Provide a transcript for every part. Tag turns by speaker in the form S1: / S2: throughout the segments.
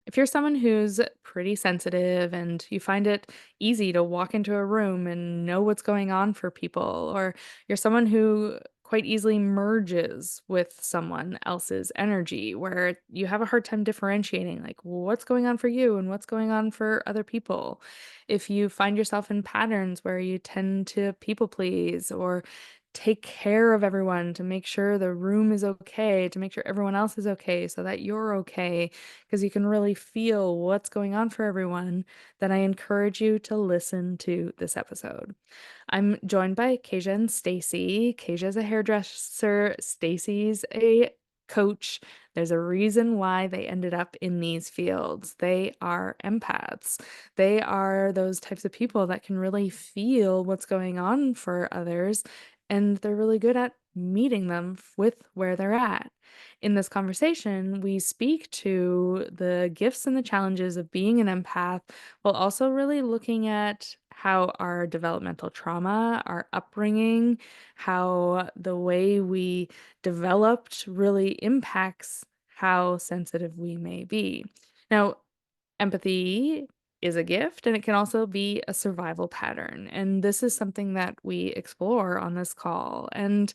S1: If you're someone who's pretty sensitive and you find it easy to walk into a room and know what's going on for people, or you're someone who quite easily merges with someone else's energy, where you have a hard time differentiating, like what's going on for you and what's going on for other people. If you find yourself in patterns where you tend to people please or take care of everyone to make sure the room is okay, to make sure everyone else is okay so that you're okay, because you can really feel what's going on for everyone, then I encourage you to listen to this episode. I'm joined by Keisja and Stacey. Keisja's a hairdresser, Stacey's a coach. There's a reason why they ended up in these fields. They are empaths. They are those types of people that can really feel what's going on for others, and they're really good at meeting them with where they're at. In this conversation, we speak to the gifts and the challenges of being an empath while also really looking at how our developmental trauma, our upbringing, how the way we developed really impacts how sensitive we may be. Now, empathy is a gift and it can also be a survival pattern. And this is something that we explore on this call. And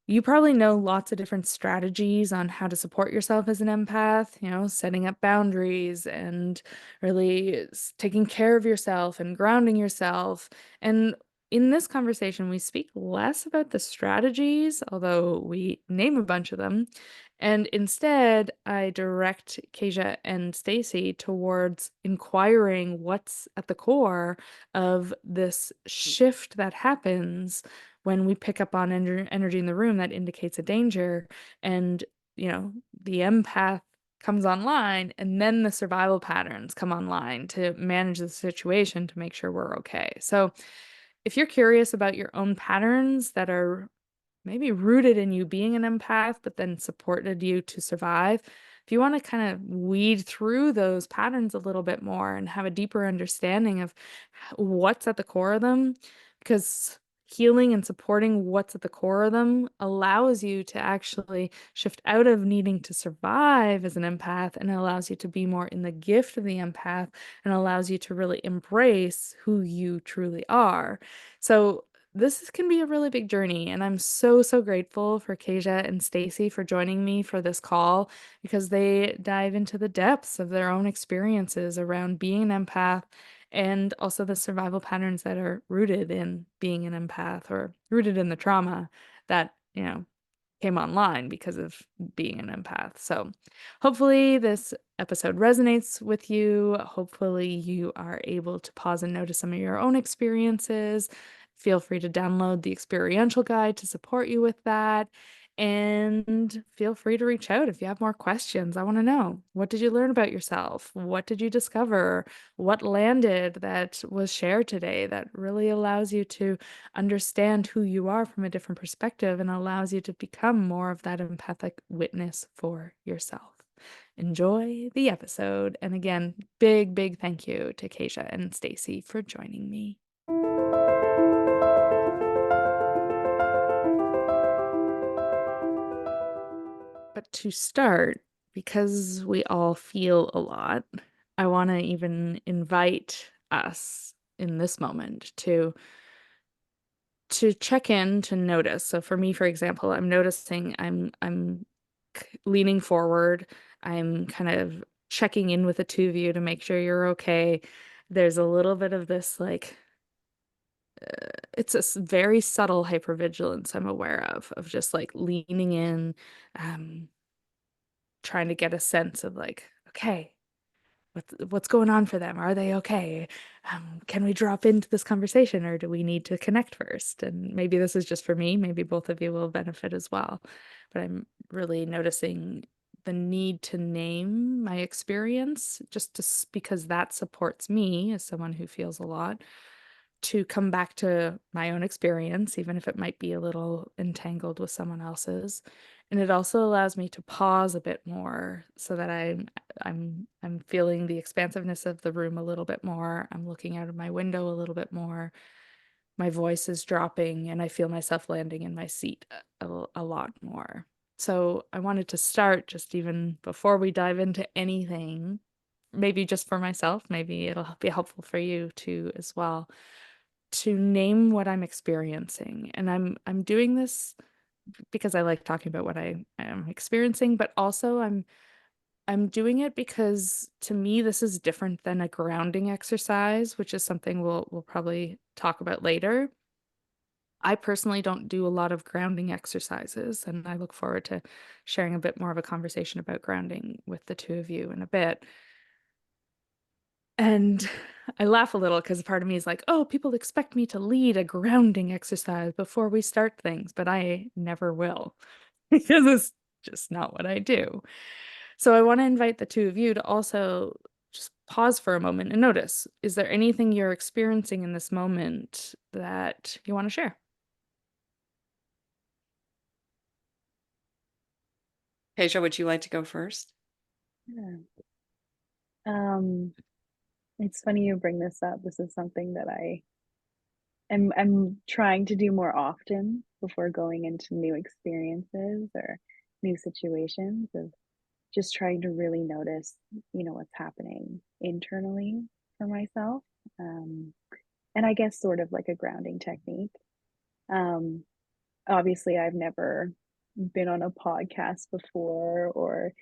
S1: you probably know lots of different strategies on how to support yourself as an empath, setting up boundaries and really taking care of yourself and grounding yourself. And in this conversation, we speak less about the strategies, although we name a bunch of them. And instead, I direct Keisja and Stacey towards inquiring what's at the core of this shift that happens when we pick up on energy in the room that indicates a danger, and the empath comes online, and then the survival patterns come online to manage the situation to make sure we're okay. So if you're curious about your own patterns that are maybe rooted in you being an empath, but then supported you to survive. If you want to kind of weed through those patterns a little bit more and have a deeper understanding of what's at the core of them, because healing and supporting what's at the core of them allows you to actually shift out of needing to survive as an empath and allows you to be more in the gift of the empath and allows you to really embrace who you truly are. So can be a really big journey, and I'm so, so grateful for Keisja and Stacey for joining me for this call because they dive into the depths of their own experiences around being an empath and also the survival patterns that are rooted in being an empath or rooted in the trauma that, came online because of being an empath. So, hopefully, this episode resonates with you. Hopefully, you are able to pause and notice some of your own experiences. Feel free to download the experiential guide to support you with that. And feel free to reach out if you have more questions. I want to know, what did you learn about yourself? What did you discover? What landed that was shared today that really allows you to understand who you are from a different perspective and allows you to become more of that empathic witness for yourself? Enjoy the episode. And again, big, big thank you to Keisja and Stacey for joining me. But to start, because we all feel a lot, I want to even invite us in this moment to check in, to notice. So for me, for example, I'm noticing I'm leaning forward. I'm kind of checking in with the two of you to make sure you're okay. There's a little bit of this like it's a very subtle hypervigilance I'm aware of just like leaning in, um, trying to get a sense of like, okay, what's going on for them? Are they okay? Can we drop into this conversation or do we need to connect first? And maybe this is just for me, maybe both of you will benefit as well. But I'm really noticing the need to name my experience because that supports me as someone who feels a lot to come back to my own experience, even if it might be a little entangled with someone else's. And it also allows me to pause a bit more so that I'm feeling the expansiveness of the room a little bit more. I'm looking out of my window a little bit more. My voice is dropping and I feel myself landing in my seat a lot more. So I wanted to start just even before we dive into anything, maybe just for myself, maybe it'll be helpful for you too as well, to name what I'm experiencing. And I'm doing this because I like talking about what I am experiencing, but also I'm doing it because to me this is different than a grounding exercise, which is something we'll probably talk about later. I personally don't do a lot of grounding exercises, and I look forward to sharing a bit more of a conversation about grounding with the two of you in a bit. And I laugh a little because part of me is like, oh, people expect me to lead a grounding exercise before we start things, but I never will because it's just not what I do. So I want to invite the two of you to also just pause for a moment and notice, is there anything you're experiencing in this moment that you want to share?
S2: Keisha, would you like to go first?
S3: Yeah. Um, it's funny you bring this up. This is something that I'm trying to do more often before going into new experiences or new situations of just trying to really notice, what's happening internally for myself. Um, and I guess sort of like a grounding technique. Um, Obviously I've never been on a podcast before or,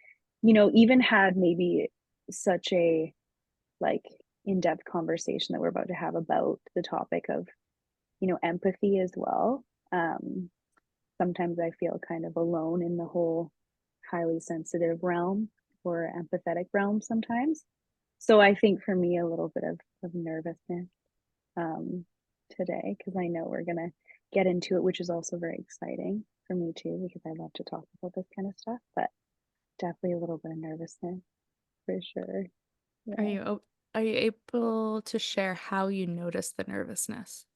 S3: even had maybe such a like in-depth conversation that we're about to have about the topic of empathy as well. Sometimes I feel kind of alone in the whole highly sensitive realm or empathetic realm sometimes. So I think for me a little bit of nervousness um, today because I know we're gonna get into it, which is also very exciting for me too because I love to talk about this kind of stuff, but definitely a little bit of nervousness for sure.
S1: Are
S3: Yeah.
S1: you are you able to share how you notice the nervousness?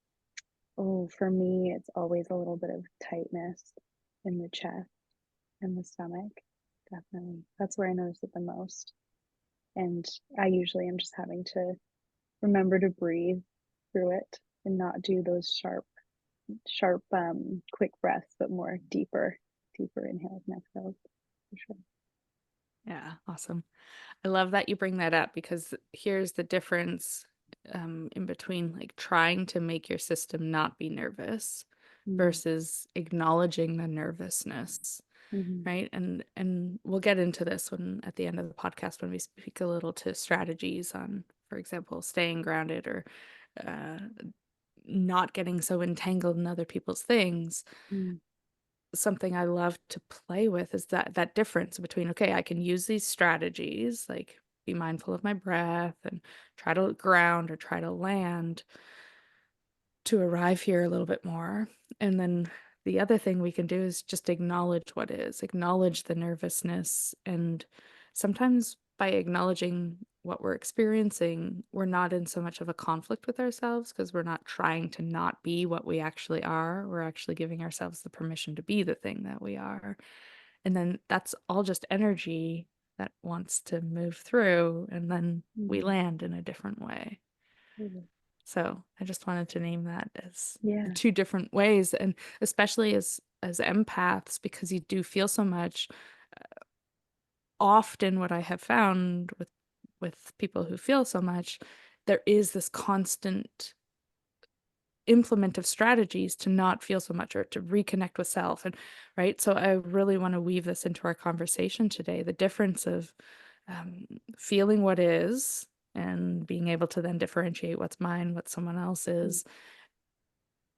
S3: Oh, for me, it's always a little bit of tightness in the chest and the stomach. Definitely. That's where I notice it the most. And I usually am just having to remember to breathe through it and not do those sharp, quick breaths, but more deeper inhales and exhales for sure.
S1: Yeah, awesome. I love that you bring that up because here's the difference in between like trying to make your system not be nervous
S3: Mm-hmm.
S1: versus acknowledging the nervousness,
S3: Mm-hmm.
S1: right? And we'll get into this when at the end of the podcast when we speak a little to strategies on, for example, staying grounded or uh, not getting so entangled in other people's things. Something I love to play with is that difference between, okay, I can use these strategies, like be mindful of my breath and try to ground or try to land to arrive here a little bit more. And then the other thing we can do is just acknowledge what is, acknowledge the nervousness. And sometimes by acknowledging what we're experiencing, we're not in so much of a conflict with ourselves because we're not trying to not be what we actually are. We're actually giving ourselves the permission to be the thing that we are. And then that's all just energy that wants to move through. And then we
S3: Mm-hmm.
S1: land in a different way.
S3: Mm-hmm.
S1: So I just wanted to name that as the
S3: Yeah.
S1: two different ways, and especially as empaths, because you do feel so much. Often, what I have found with people who feel so much, there is this constant implement of strategies to not feel so much or to reconnect with self, and right. So I really want to weave this into our conversation today. The difference of feeling what is and being able to then differentiate what's mine, what someone else's,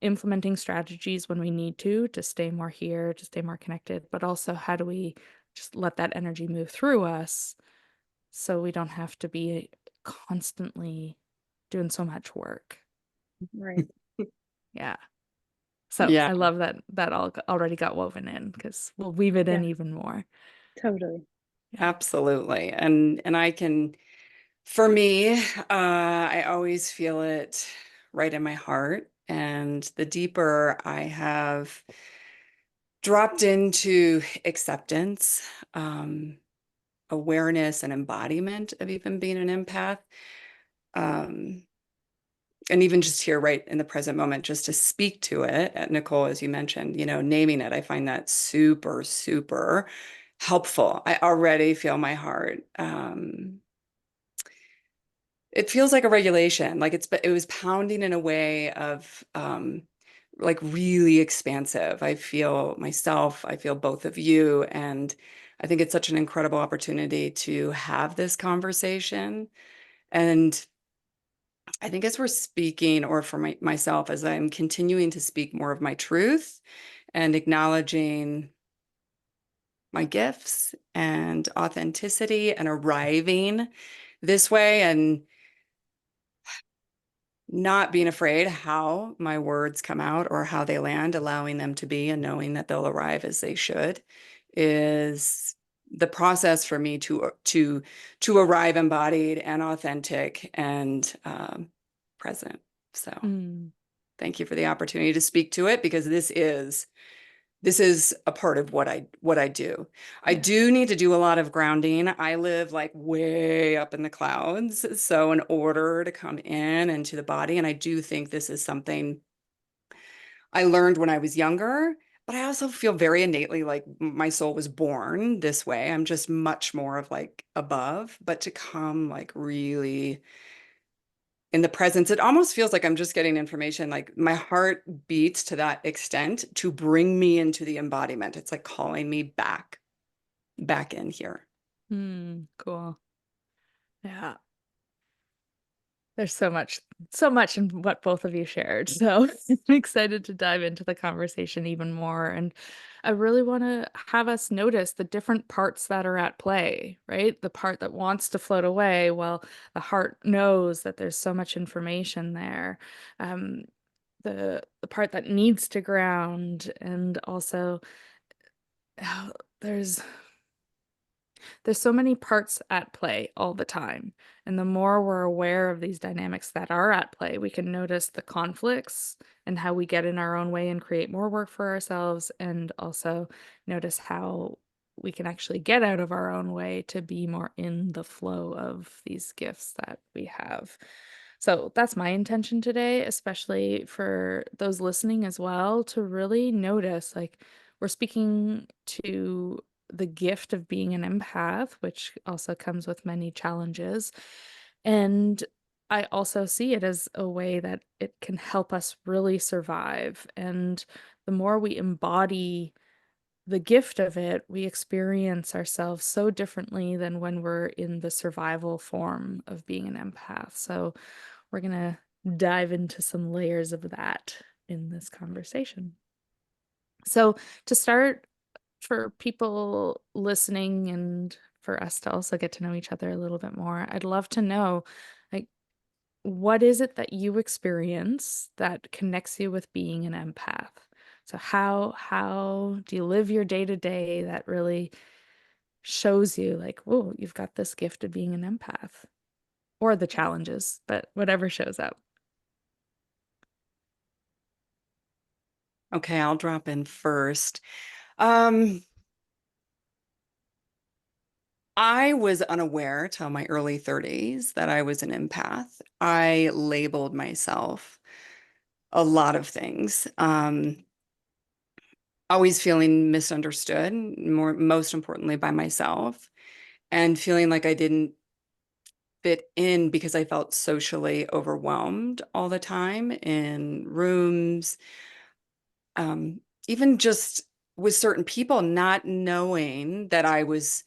S1: implementing strategies when we need to stay more here, to stay more connected, but also how do we just let that energy move through us so we don't have to be constantly doing so much work.
S3: Right.
S1: Yeah. So
S2: Yeah,
S1: I love that that all already got woven in because we'll weave it
S3: Yeah.
S1: in even more.
S3: Totally.
S1: Yeah.
S2: absolutely. And I can, for me, I always feel it right in my heart. And the deeper I have dropped into acceptance, awareness, and embodiment of even being an empath, um, and even just here right in the present moment, just to speak to it, Nicole, as you mentioned, naming it, I find that super, super helpful. I already feel my heart. It feels like a regulation, like it was pounding in a way of like really expansive. I feel myself, I feel both of you, and I think it's such an incredible opportunity to have this conversation. And I think as we're speaking, or for myself, as I'm continuing to speak more of my truth and acknowledging my gifts and authenticity and arriving this way and not being afraid how my words come out or how they land, allowing them to be and knowing that they'll arrive as they should is the process for me to arrive embodied and authentic and present. So
S1: Mm,
S2: thank you for the opportunity to speak to it, because this is a part of what I do. I
S1: yeah.
S2: do need to do a lot of grounding. I live like way up in the clouds. So in order to come in and to the body, and I do think this is something I learned when I was younger, but I also feel very innately like my soul was born this way. I'm just much more of like above, but to come like really in the presence, it almost feels like I'm just getting information. Like my heart beats to that extent to bring me into the embodiment. It's like calling me back in here.
S1: Cool. Yeah. There's so much in what both of you shared. So I'm excited to dive into the conversation even more. And I really want to have us notice the different parts that are at play, right? The part that wants to float away, while the heart knows that there's so much information there. Um, the part that needs to ground, and also uh, there's there's so many parts at play all the time. And the more we're aware of these dynamics that are at play, we can notice the conflicts and how we get in our own way and create more work for ourselves, and also notice how we can actually get out of our own way to be more in the flow of these gifts that we have. So that's my intention today, especially for those listening as well, to really notice, like, we're speaking to the gift of being an empath, which also comes with many challenges. And I also see it as a way that it can help us really survive. And the more we embody the gift of it, we experience ourselves so differently than when we're in the survival form of being an empath. So we're going to dive into some layers of that in this conversation. So, to start, for people listening and for us to also get to know each other a little bit more, I'd love to know, like, what is it that you experience that connects you with being an empath? So how do you live your day to day that really shows you, like, whoa, you've got this gift of being an empath, or the challenges, but whatever shows up.
S2: Okay, I'll drop in first. Um, I was unaware till my early 30s that I was an empath. I labeled myself a lot of things. Always feeling misunderstood, most importantly by myself, and feeling like I didn't fit in because I felt socially overwhelmed all the time in rooms, even just with certain people, not knowing that I was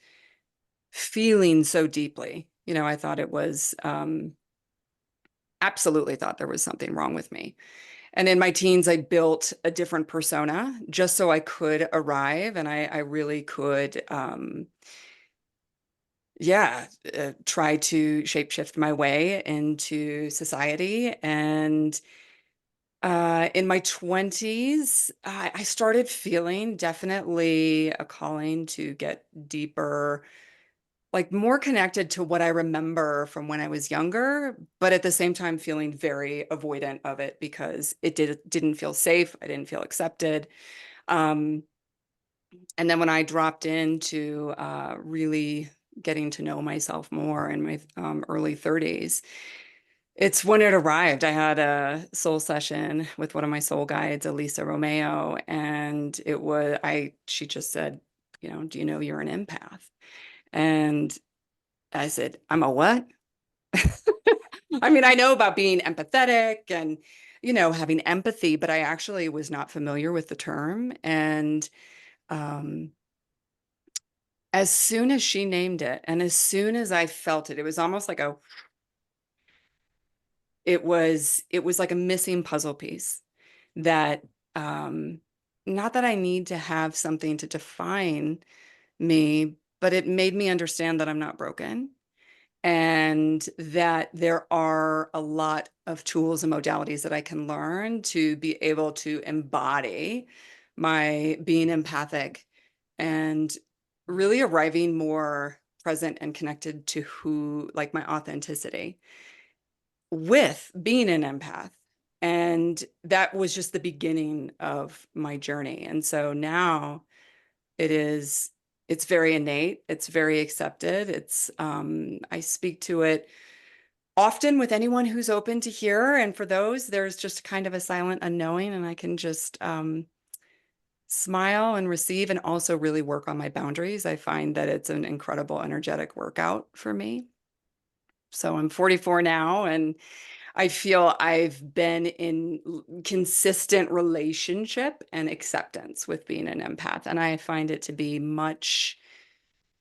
S2: feeling so deeply. I thought it was absolutely thought there was something wrong with me. And in my teens, I built a different persona just so I could arrive, and I really could, yeah, try to shapeshift my way into society. And in my 20s, I started feeling definitely a calling to get deeper, like more connected to what I remember from when I was younger, but at the same time feeling very avoidant of it because it didn't feel safe. I didn't feel accepted. Um, and then when I dropped into really getting to know myself more in my early 30s, It's when it arrived. I had a soul session with one of my soul guides, Elisa Romeo, and she just said, do you know you're an empath? And I said, I'm a what? I mean, I know about being empathetic and, having empathy, but I actually was not familiar with the term. And um, as soon as she named it, and as soon as I felt it, it was almost like it was like a missing puzzle piece that, um, not that I need to have something to define me, but it made me understand that I'm not broken and that there are a lot of tools and modalities that I can learn to be able to embody my being empathic and really arriving more present and connected to like my authenticity with being an empath. And that was just the beginning of my journey. And so now it's very innate, it's very accepted. I speak to it often with anyone who's open to hear. And for those, there's just kind of a silent unknowing, and I can just smile and receive and also really work on my boundaries. I find that it's an incredible energetic workout for me. So I'm 44 now, and I feel I've been in consistent relationship and acceptance with being an empath. And I find it to be much,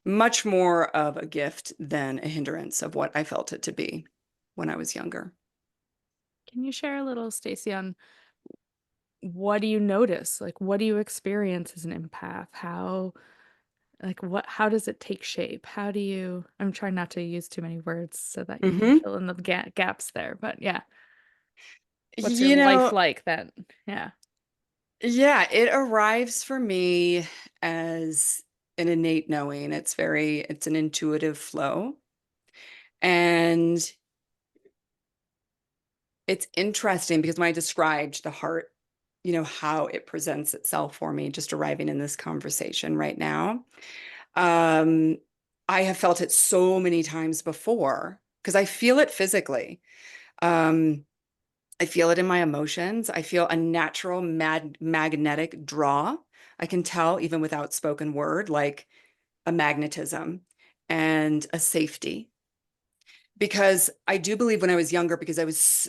S2: much more of a gift than a hindrance of what I felt it to be when I was younger.
S1: Can you share a little, Stacey, on what do you notice? Like, what do you experience as an empath? How does it take shape? I'm trying not to use too many words so that you can
S2: Hmm.
S1: fill in the gaps there, but yeah, what's your
S2: You
S1: life
S2: know,
S1: like then? Yeah.
S2: yeah, it arrives for me as an innate knowing. It's an intuitive flow. And it's interesting because when I described the heart, how it presents itself for me, just arriving in this conversation right now. Um, I have felt it so many times before because I feel it physically. Um, I feel it in my emotions. I feel a natural magnetic draw. I can tell even without spoken word, like a magnetism and a safety. Because I do believe when I was younger, because I was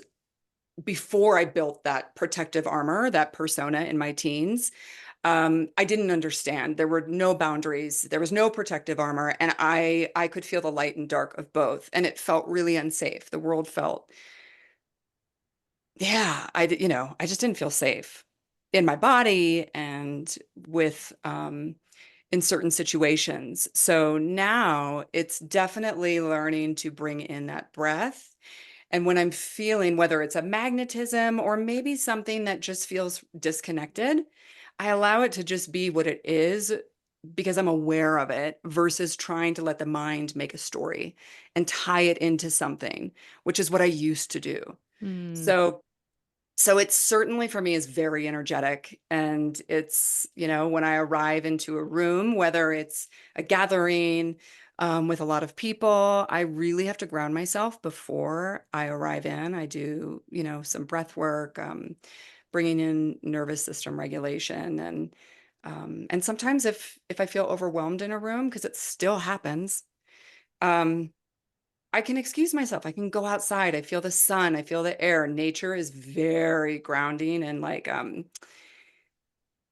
S2: before I built that protective armor, that persona in my teens, I didn't understand. There were no boundaries. There was no protective armor, and I could feel the light and dark of both, and it felt really unsafe. The world felt, yeah, I just didn't feel safe in my body and with in certain situations. So now it's definitely learning to bring in that breath. And when I'm feeling, whether it's a magnetism or maybe something that just feels disconnected, I allow it to just be what it is because I'm aware of it versus trying to let the mind make a story and tie it into something, which is what I used to do.
S1: Mm.
S2: So it certainly for me is very energetic. And it's, when I arrive into a room, whether it's a gathering with a lot of people, I really have to ground myself before I arrive in. I do, some breath work, bringing in nervous system regulation. And sometimes if I feel overwhelmed in a room, because it still happens, um, I can excuse myself. I can go outside. I feel the sun. I feel the air. Nature is very grounding and like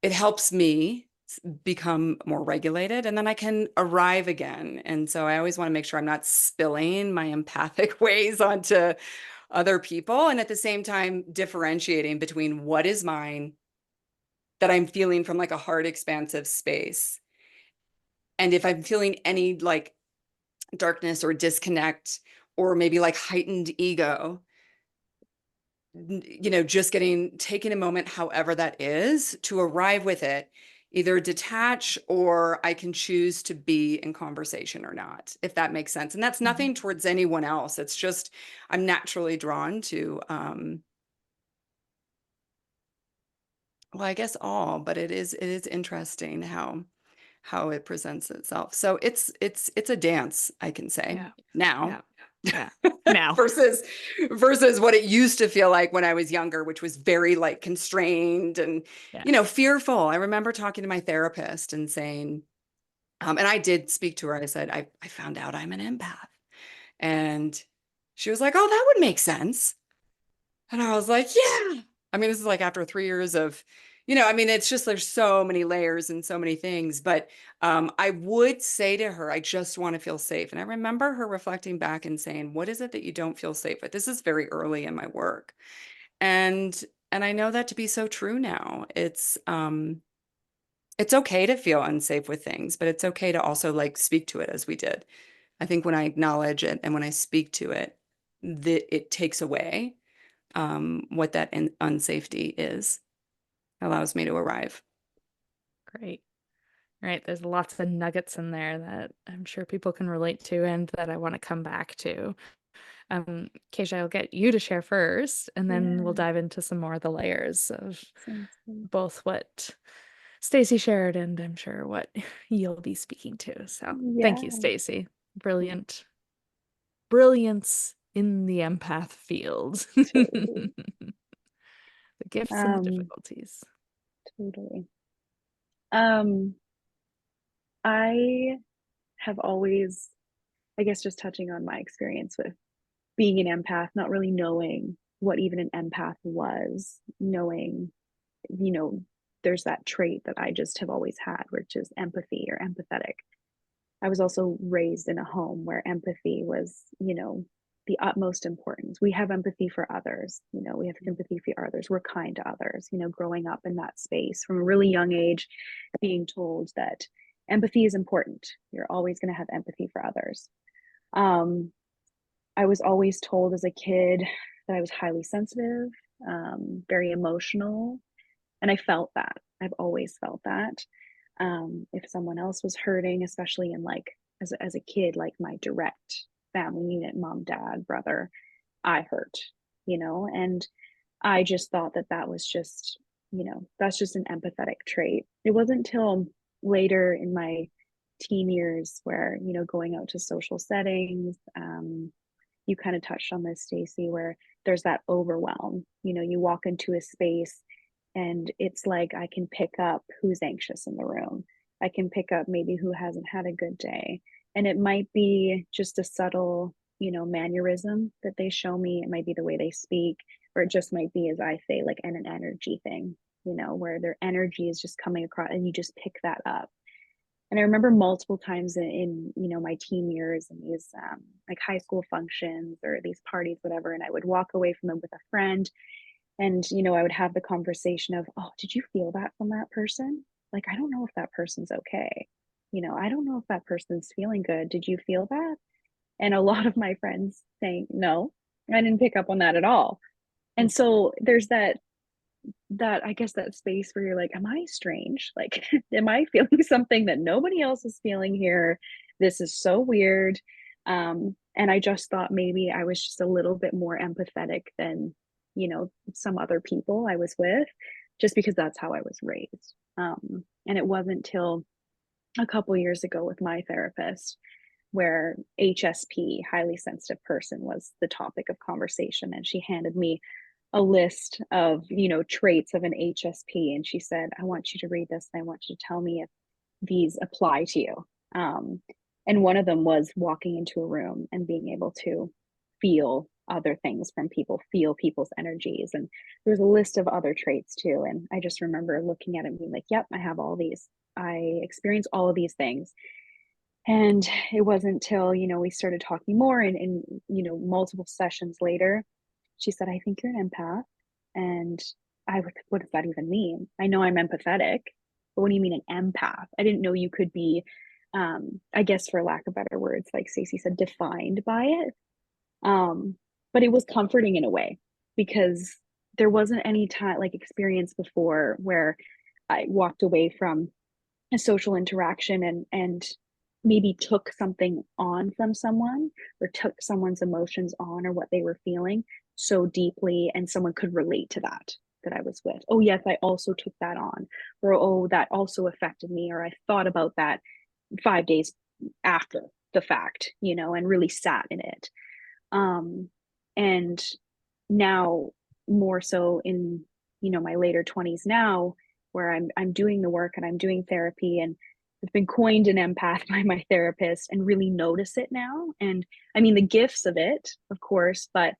S2: it helps me become more regulated and then I can arrive again. And so I always want to make sure I'm not spilling my empathic ways onto other people and at the same time differentiating between what is mine that I'm feeling from like a hard expansive space. And if I'm feeling any like darkness or disconnect or maybe like heightened ego, just taking a moment, however that is, to arrive with it, either detach or I can choose to be in conversation or not, if that makes sense. And that's
S1: Mhm.
S2: nothing towards anyone else. It's just I'm naturally drawn to, well, I guess all, but it is interesting how it presents itself. So it's a dance, I can say
S1: Yeah.
S2: now.
S1: Yeah. Yeah. Now.
S2: versus what it used to feel like when I was younger, which was very like constrained and,
S1: Yeah.
S2: fearful. I remember talking to my therapist and saying, and I did speak to her. I said, I found out I'm an empath. And she was like, oh, that would make sense. And I was like, yeah. I mean, this is like after 3 years of, I mean, it's just there's so many layers and so many things. But I would say to her, I just want to feel safe. And I remember her reflecting back and saying, what is it that you don't feel safe with? This is very early in my work. And I know that to be so true now. It's okay to feel unsafe with things, but it's okay to also like speak to it as we did. I think when I acknowledge it and when I speak to it, it takes away what that unsafety is, allows me to arrive.
S1: Great. Right. There's lots of nuggets in there that I'm sure people can relate to and that I want to come back to. Keisha, I'll get you to share first, and then we'll
S3: Yeah,
S1: dive into some more of the layers of
S3: sounds good.
S1: both what Stacey shared and I'm sure what you'll be speaking to. So thank you,
S3: Yeah,
S1: Stacey. Brilliant. Brilliance in the empath field.
S3: totally.
S1: The gifts and the
S3: Um,
S1: difficulties.
S3: totally. Um, I have always, I guess, just touching on my experience with being an empath, not really knowing what even an empath was, knowing, you know, there's that trait that I just have always had, which is empathy or empathetic. I was also raised in a home where empathy was, the utmost importance. We have empathy for others, we have empathy for others. We're kind to others, growing up in that space from a really young age, being told that empathy is important. You're always going to have empathy for others. Um, I was always told as a kid that I was highly sensitive, very emotional, and I felt that. I've always felt that. If someone else was hurting, especially in like as a kid, like my direct family unit, mom, dad, brother, I hurt, and I just thought that that was just, that's just an empathetic trait. It wasn't until later in my teen years where, going out to social settings, you kind of touched on this, Stacey, where there's that overwhelm. You walk into a space and it's like I can pick up who's anxious in the room. I can pick up maybe who hasn't had a good day. And it might be just a subtle, mannerism that they show me. It might be the way they speak, or it just might be, as I say, like an energy thing, where their energy is just coming across and you just pick that up. And I remember multiple times in my teen years and these like high school functions or these parties, whatever, and I would walk away from them with a friend, and I would have the conversation of, oh, did you feel that from that person? Like, I don't know if that person's okay. I don't know if that person's feeling good. Did you feel that? And a lot of my friends saying, no, I didn't pick up on that at all. And so there's that I guess that space where you're like, am I strange? Like, am I feeling something that nobody else is feeling here? This is so weird. And I just thought maybe I was just a little bit more empathetic than, some other people I was with, just because that's how I was raised. And it wasn't till a couple years ago with my therapist where HSP, highly sensitive person, was the topic of conversation. And she handed me a list of, traits of an HSP. And she said, I want you to read this and I want you to tell me if these apply to you. Um, and one of them was walking into a room and being able to feel other things from people, feel people's energies. And there's a list of other traits too. And I just remember looking at it and being like, yep, I have all these. I experience all of these things. And it wasn't till, we started talking more and multiple sessions later, she said, I think you're an empath. And what does that even mean? I know I'm empathetic, but what do you mean an empath? I didn't know you could be, I guess for lack of better words, like Stacey said, defined by it. But it was comforting in a way because there wasn't any time like experience before where I walked away from a social interaction and maybe took something on from someone or took someone's emotions on or what they were feeling so deeply and someone could relate to that I was with. Oh yes, I also took that on, or oh, that also affected me, or I thought about that 5 days after the fact, and really sat in it. And now more so in, my later 20s now, where I'm doing the work and I'm doing therapy, and I've been coined an empath by my therapist and really notice it now. And I mean, the gifts of it, of course, but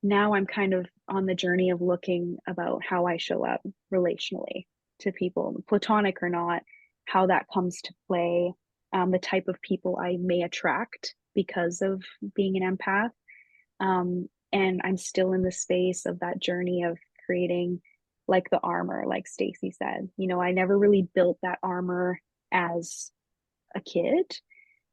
S3: now I'm kind of on the journey of looking about how I show up relationally to people, platonic or not, how that comes to play, the type of people I may attract because of being an empath. And I'm still in the space of that journey of creating like the armor, like Stacey said. I never really built that armor as a kid.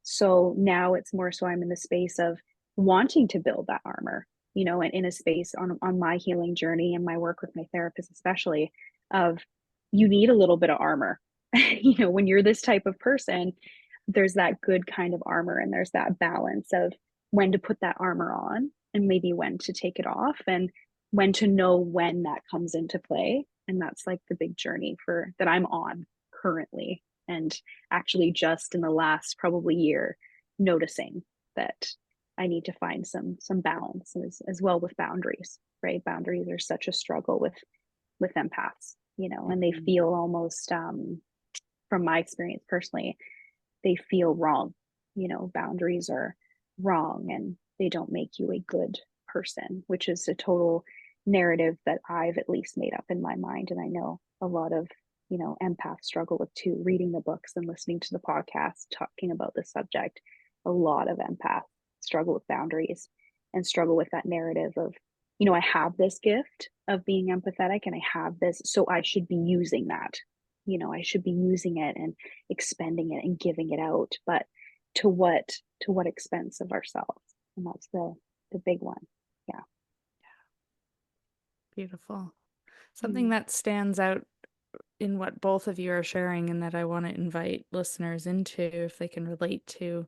S3: So now it's more so I'm in the space of wanting to build that armor, and in a space on my healing journey and my work with my therapist, especially, of you need a little bit of armor. When you're this type of person, there's that good kind of armor, and there's that balance of when to put that armor on and maybe when to take it off, and when to know when that comes into play. And that's like the big journey for that I'm on currently. And actually just in the last probably year, noticing that I need to find some balance as well with boundaries, right? Boundaries are such a struggle with empaths, and they
S2: Mhm.
S3: feel almost, from my experience personally, they feel wrong. Boundaries are wrong and they don't make you a good person, which is a total narrative that I've at least made up in my mind. And I know a lot of, empaths struggle with too, reading the books and listening to the podcast talking about this subject. A lot of empaths struggle with boundaries and struggle with that narrative of, I have this gift of being empathetic and I have this, so I should be using that. I should be using it and expending it and giving it out, but to what expense of ourselves? And that's the big one. Yeah.
S1: Beautiful. Something
S3: Mm.
S1: that stands out in what both of you are sharing and that I want to invite listeners into if they can relate to,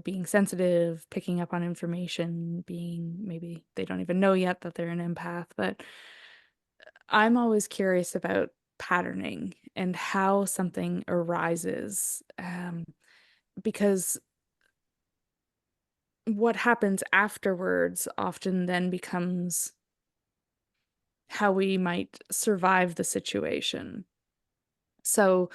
S1: being sensitive, picking up on information, being maybe they don't even know yet that they're an empath, but I'm always curious about patterning and how something arises, because what happens afterwards often then becomes how we might survive the situation. So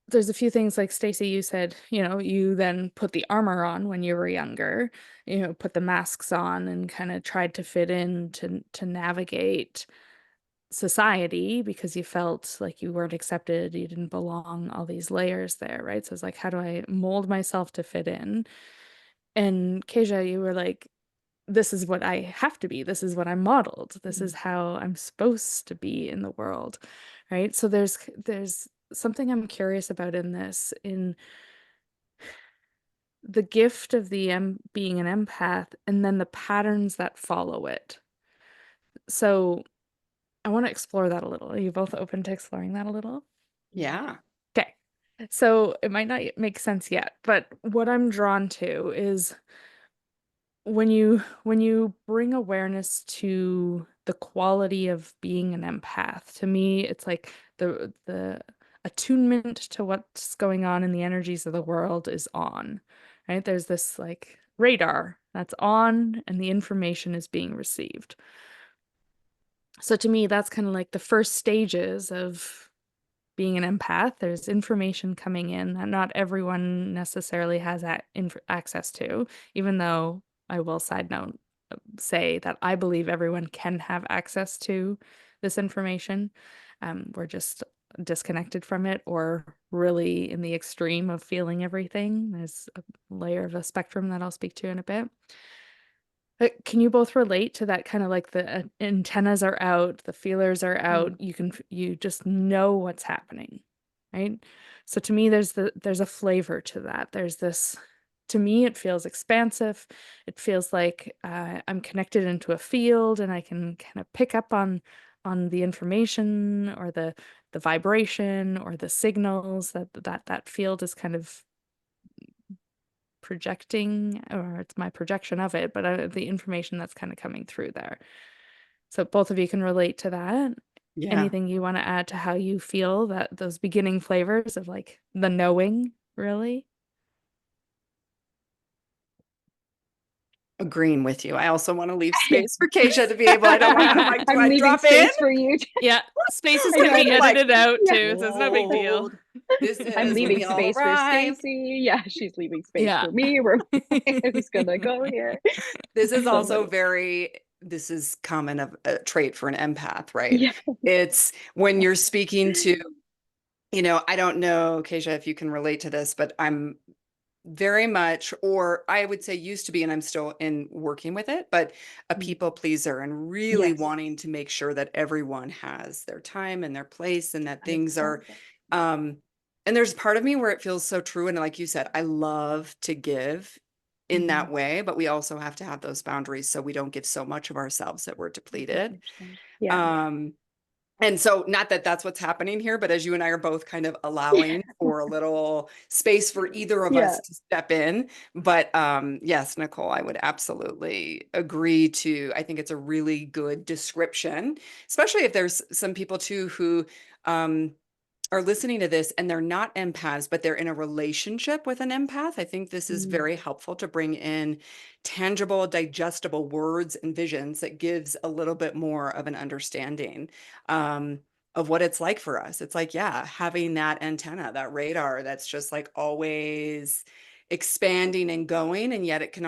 S1: there's a few things like Stacey, you said, you then put the armor on when you were younger, put the masks on and kind of tried to fit in to navigate society because you felt like you weren't accepted, you didn't belong, all these layers there, right? So it's like, how do I mold myself to fit in? And Keisha, you were like, this is what I have to be. This is what I'm modeled. This is
S2: Mm.
S1: how I'm supposed to be in the world, right? So there's something I'm curious about in this, in the gift of being an empath and then the patterns that follow it. So I want to explore that a little. Are you both open to exploring that a little?
S2: Yeah.
S1: Okay. So it might not make sense yet, but what I'm drawn to is when you bring awareness to the quality of being an empath, to me it's like the attunement to what's going on in the energies of the world is on, right? There's this like radar that's on and the information is being received. So to me that's kind of like the first stages of being an empath. There's information coming in that not everyone necessarily has access to, even though I will side note say that I believe everyone can have access to this information. We're just disconnected from it or really in the extreme of feeling everything. There's a layer of a spectrum that I'll speak to in a bit. Can you both relate to that kind of like the antennas are out, the feelers are out,
S2: Mm.
S1: you just know what's happening, right? So to me there's a flavor to that. There's this, to me it feels expansive. It feels like I'm connected into a field and I can kind of pick up on the information or the vibration or the signals that field is kind of projecting, or it's my projection of it, but the information that's kind of coming through there. So both of you can relate to that.
S2: Yeah.
S1: Anything you want to add to how you feel that those beginning flavors of like the knowing, really?
S2: agreeing with you. I also want to leave space for Keisha to be able, I don't want to, I'm like, do
S3: I'm
S2: I
S3: leaving
S2: drop in?
S3: space for you.
S1: Yeah, spaces
S3: I
S1: can
S3: know, I'm
S1: be
S3: like,
S1: edited out
S3: yeah,
S1: too, so it's no big deal.
S2: Hold. This
S3: I'm
S2: is when
S3: leaving
S2: we all
S3: space for
S2: arrived.
S3: Stacey. Yeah, she's leaving space
S1: Yeah.
S3: for me. Who's gonna go here?
S2: This is
S3: So
S2: also
S3: funny.
S2: this is common of a trait for an empath, right?
S3: Yeah.
S2: It's when you're speaking to, I don't know, Keisha, if you can relate to this, but I'm very much, or I would say used to be, and I'm still in working with it, but a
S3: Mm.
S2: people pleaser and really
S3: Yes.
S2: wanting to make sure that everyone has their time and their place and that things
S3: 100%.
S2: are, um, and there's part of me where it feels so true. And like you said, I love to give in
S3: Mhm.
S2: that way, but we also have to have those boundaries so we don't give so much of ourselves that we're depleted.
S3: 100%. Yeah.
S2: Um, and so, not that that's what's happening here, but as you and I are both kind of allowing for a little space for either of
S3: Yeah.
S2: us to step in. But yes, Nicole, I would absolutely agree to, I think it's a really good description, especially if there's some people too who um, are listening to this and they're not empaths, but they're in a relationship with an empath. I think this is
S3: Mm.
S2: very helpful to bring in tangible, digestible words and visions that gives a little bit more of an understanding um, of what it's like for us. It's like, yeah, having that antenna, that radar that's just like always expanding and going. And yet it can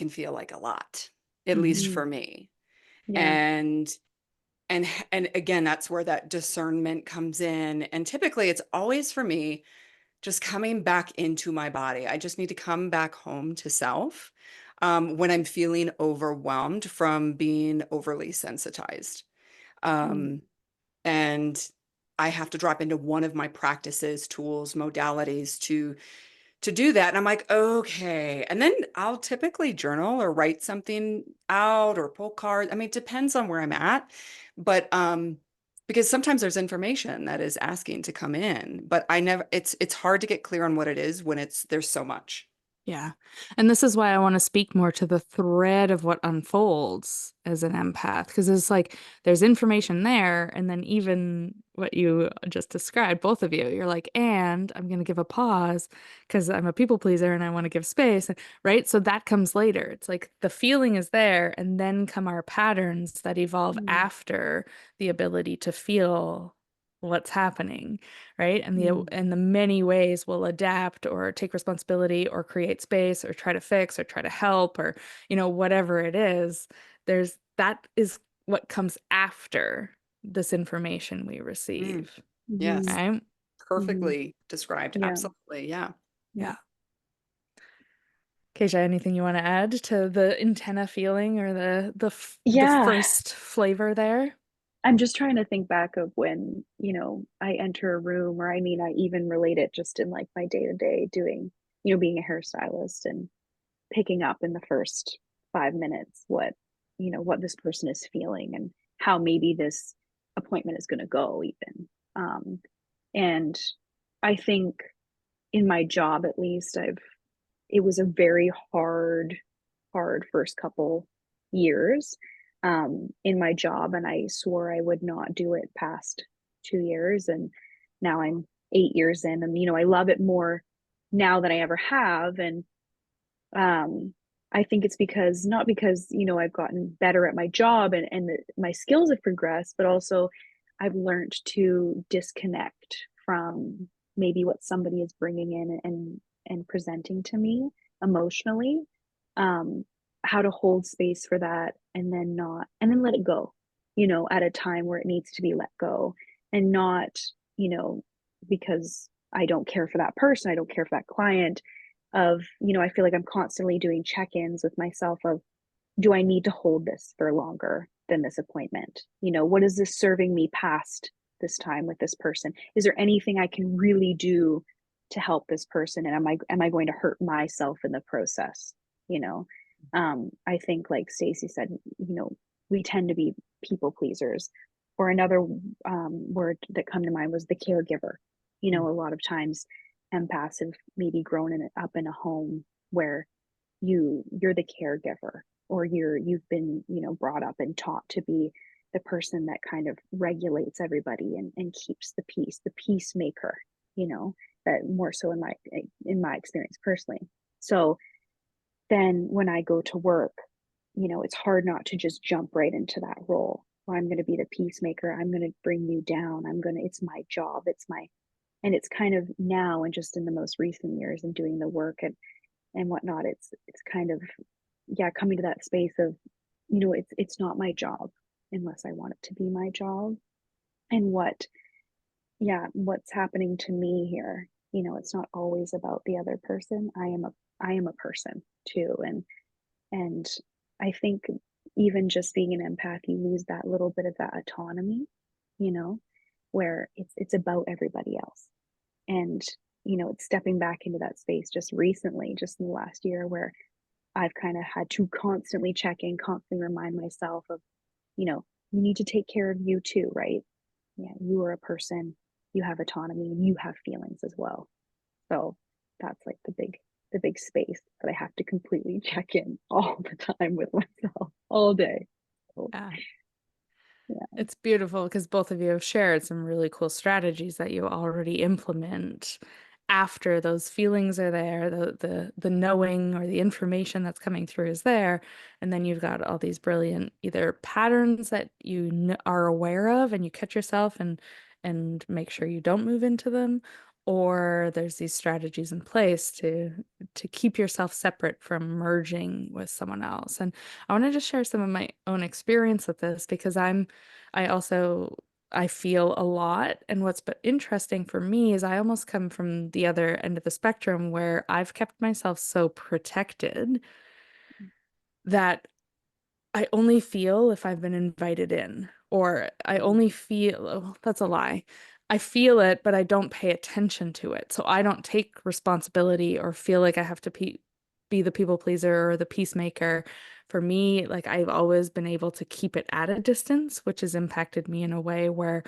S2: feel like a lot, at least
S3: Mhm.
S2: for me.
S3: Yeah.
S2: And and again, that's where that discernment comes in. And typically it's always for me just coming back into my body. I just need to come back home to self when I'm feeling overwhelmed from being overly sensitized.
S3: Mm.
S2: Um, and I have to drop into one of my practices, tools, modalities to do that. And I'm like, okay. And then I'll typically journal or write something out or pull cards. I mean, it depends on where I'm at. But because sometimes there's information that is asking to come in, but I never it's hard to get clear on what it is when there's so much.
S1: Yeah. And this is why I want to speak more to the thread of what unfolds as an empath, because it's like there's information there. And then even what you just described, both of you, you're like, and I'm going to give a pause because I'm a people pleaser and I want to give space. Right. So that comes later. It's like the feeling is there, and then come our patterns that evolve
S3: Mm.
S1: after the ability to feel what's happening, right?
S3: Mm.
S1: And the many ways we'll adapt or take responsibility or create space or try to fix or try to help or, whatever it is, that is what comes after this information we
S2: Mm,
S1: receive,
S2: yes,
S3: Mhm.
S1: right?
S3: Mhm.
S2: perfectly described.
S3: Yeah.
S2: Absolutely. Yeah.
S3: Yeah.
S1: Yeah. Keisha, anything you want to add to the antenna feeling or the
S3: Yeah.
S1: first flavor there?
S3: I'm just trying to think back of when, I enter a room, or I mean, I even relate it just in like my day to day doing, being a hairstylist and picking up in the first 5 minutes what this person is feeling and how maybe this appointment is going to go even. And I think in my job, at least, it was a very hard first couple years in my job, and I swore I would not do it past 2 years, and now I'm 8 years in, and I love it more now than I ever have. And um, I think it's because, not because I've gotten better at my job and my skills have progressed, but also I've learned to disconnect from maybe what somebody is bringing in and presenting to me emotionally. um how to hold space for that, and then let it go, at a time where it needs to be let go, and not, you know because I don't care for that person, I don't care for that client, I feel like I'm constantly doing check-ins with myself of, do I need to hold this for longer than this appointment? What is this serving me past this time with this person? Is there anything I can really do to help this person? And am I going to hurt myself in the process? You know, I think, like Stacey said, we tend to be people pleasers. Or another word that come to mind was the caregiver. A lot of times empaths have maybe up in a home where you're the caregiver, or you've been brought up and taught to be the person that kind of regulates everybody and keeps the peacemaker, you know that more so in my experience personally. So then when I go to work, it's hard not to just jump right into that role. Well, I'm going to be the peacemaker. I'm going to bring you down. It's my job. And it's kind of now and just in the most recent years and doing the work and whatnot, it's kind of, yeah, coming to that space of, it's not my job unless I want it to be my job. And what's happening to me here, it's not always about the other person. I am a person too. And I think even just being an empath, you lose that little bit of that autonomy, you know, where it's about everybody else. And, it's stepping back into that space just recently, just in the last year, where I've kind of had to constantly check in, constantly remind myself of, you need to take care of you too, right? Yeah, you are a person, you have autonomy, and you have feelings as well. So that's like the big space that I have to completely check in all the time with myself all day. So,
S1: Yeah.
S3: yeah.
S1: It's beautiful because both of you have shared some really cool strategies that you already implement after those feelings are there, the knowing or the information that's coming through is there, and then you've got all these brilliant either patterns that you are aware of and you catch yourself and make sure you don't move into them, or there's these strategies in place to keep yourself separate from merging with someone else. And I want to just share some of my own experience with this because I also I feel a lot. And what's but interesting for me is I almost come from the other end of the spectrum where I've kept myself so protected that I only feel if I've been invited in, or I
S3: Mm,
S1: only feel, oh, that's a lie. I feel it, but I don't pay attention to it. So I don't take responsibility or feel like I have to be the people pleaser or the peacemaker. For me, like I've always been able to keep it at a distance, which has impacted me in a way where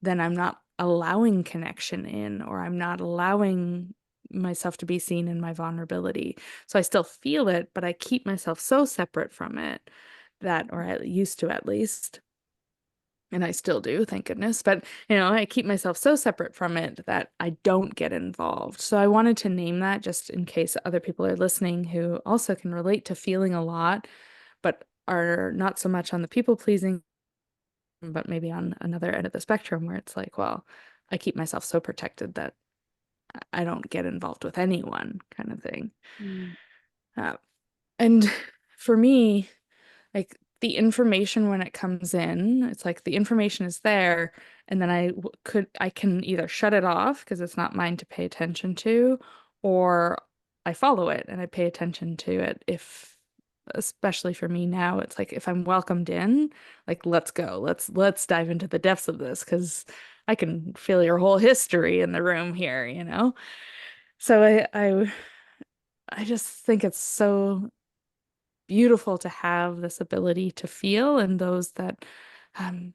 S1: then I'm not allowing connection in, or I'm not allowing myself to be seen in my vulnerability. So I still feel it, but I keep myself so separate from it that, or I used to at least, and I still do, thank goodness, but I keep myself so separate from it that I don't get involved. So I wanted to name that just in case other people are listening who also can relate to feeling a lot, but are not so much on the people pleasing, but maybe on another end of the spectrum where it's like, well, I keep myself so protected that I don't get involved with anyone kind of thing.
S3: mm,
S1: Uh, and for me, like the information when it comes in, it's like the information is there, and then I can either shut it off because it's not mine to pay attention to, or I follow it and I pay attention to it if especially for me now, it's like if I'm welcomed in, like let's go. Let's dive into the depths of this because I can feel your whole history in the room here. So I just think it's so beautiful to have this ability to feel, and those that um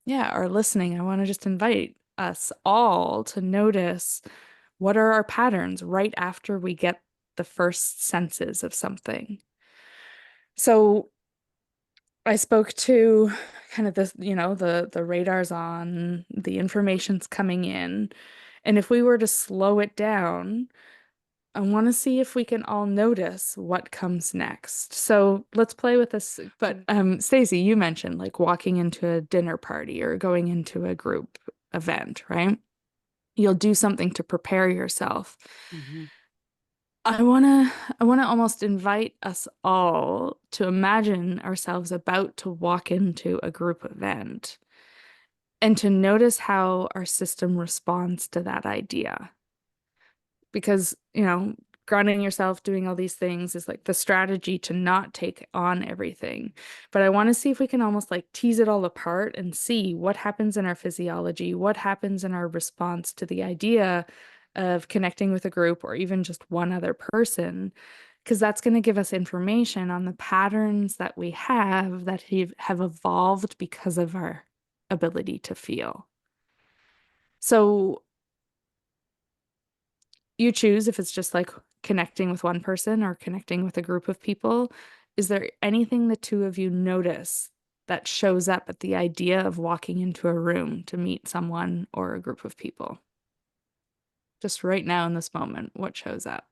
S1: yeah are listening, I want to just invite us all to notice what are our patterns right after we get the first senses of something. So I spoke to kind of this, the radar's on, the information's coming in, and if we were to slow it down, I want to see if we can all notice what comes next. So let's play with this. But Stacey, you mentioned like walking into a dinner party or going into a group event, right? You'll do something to prepare yourself.
S2: mhm.
S1: I want to almost invite us all to imagine ourselves about to walk into a group event and to notice how our system responds to that idea. Because, grounding yourself, doing all these things is like the strategy to not take on everything. But I want to see if we can almost like tease it all apart and see what happens in our physiology, what happens in our response to the idea of connecting with a group or even just one other person, because that's going to give us information on the patterns that we have that have evolved because of our ability to feel. So you choose if it's just like connecting with one person or connecting with a group of people. Is there anything the two of you notice that shows up at the idea of walking into a room to meet someone or a group of people? Just right now in this moment, what shows up?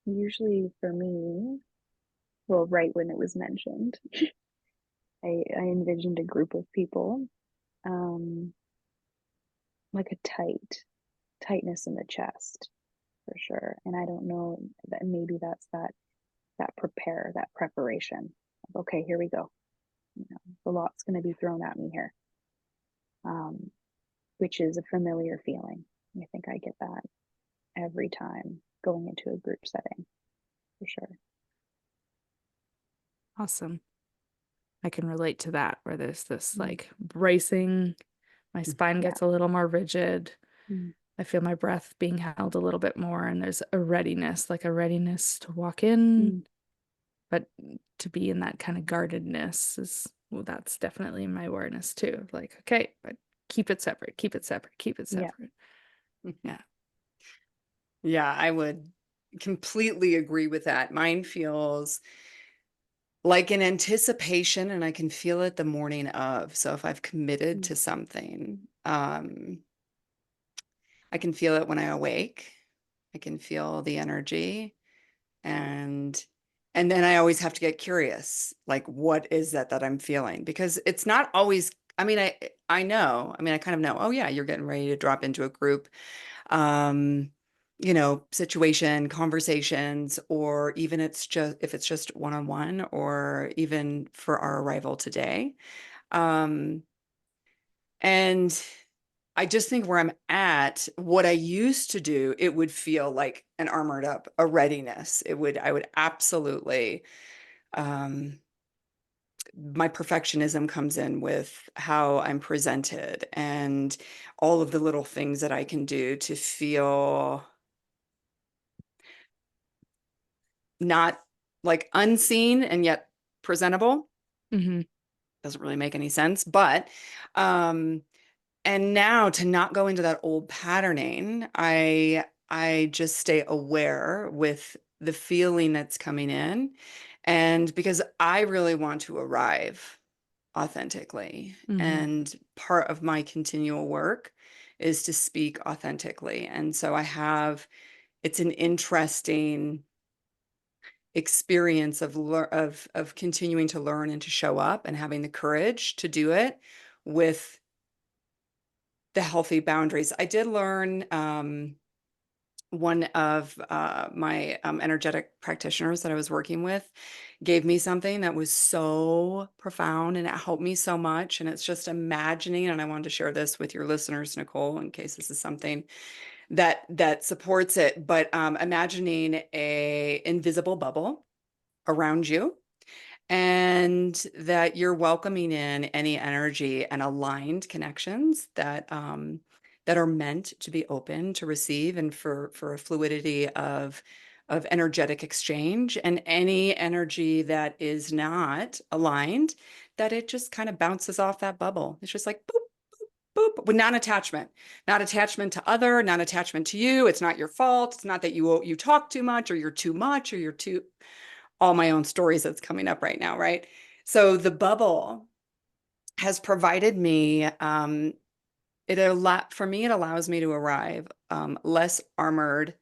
S3: usually for me, well, right when it was mentioned, I envisioned a group of people, um, like a tightness in the chest for sure. And I don't know that maybe that's that preparation. Okay, here we go. You know, the lot's going to be thrown at me here, um, which is a familiar feeling. I think I get that every time going into a group setting for sure.
S1: Awesome. I can relate to that where there's this
S3: Mm,
S1: like bracing, my spine
S3: yeah.
S1: gets a little more rigid.
S3: Mm,
S1: I feel my breath being held a little bit more, and there's a readiness, like a readiness to walk in,
S3: mm,
S1: but to be in that kind of guardedness is, well, that's definitely my awareness too. Like, okay, but keep it separate, keep it separate, keep it
S3: yeah.
S1: separate. Yeah.
S2: Yeah, I would completely agree with that. Mine feels like an anticipation, and I can feel it the morning of. So if I've committed
S3: Mm,
S2: to something, I can feel it when I awake. I can feel the energy, and then I always have to get curious, like what is that I'm feeling? Because it's not always, I mean, I know, I mean, I kind of know, oh yeah, you're getting ready to drop into a group um, situation, conversations, or even it's just if it's just one-on-one, or even for our arrival today. Um, and I just think where I'm at, what I used to do, it would feel like an armored up, a readiness. I would absolutely, um, my perfectionism comes in with how I'm presented and all of the little things that I can do to feel not like unseen and yet presentable.
S1: Mm-hmm.
S2: Doesn't really make any sense, but um and now to not go into that old patterning, I just stay aware with the feeling that's coming in, and because I really want to arrive authentically,
S1: Mm-hmm.
S2: and part of my continual work is to speak authentically. And so it's an interesting experience of continuing to learn and to show up and having the courage to do it with the healthy boundaries. I did learn one of my energetic practitioners that I was working with gave me something that was so profound, and it helped me so much. And it's just imagining, and I wanted to share this with your listeners, Nicole, in case this is something that supports it. But imagining a invisible bubble around you, and that you're welcoming in any energy and aligned connections that are meant to be open to receive, and for a fluidity of energetic exchange, and any energy that is not aligned, that it just kind of bounces off that bubble. It's just like boop, boop, with non-attachment, not attachment to other, not attachment to you. It's not your fault. It's not that you talk too much, or you're too much, or you're too, all my own stories that's coming up right now, right? So the bubble has provided me, for me, it allows me to arrive less armored,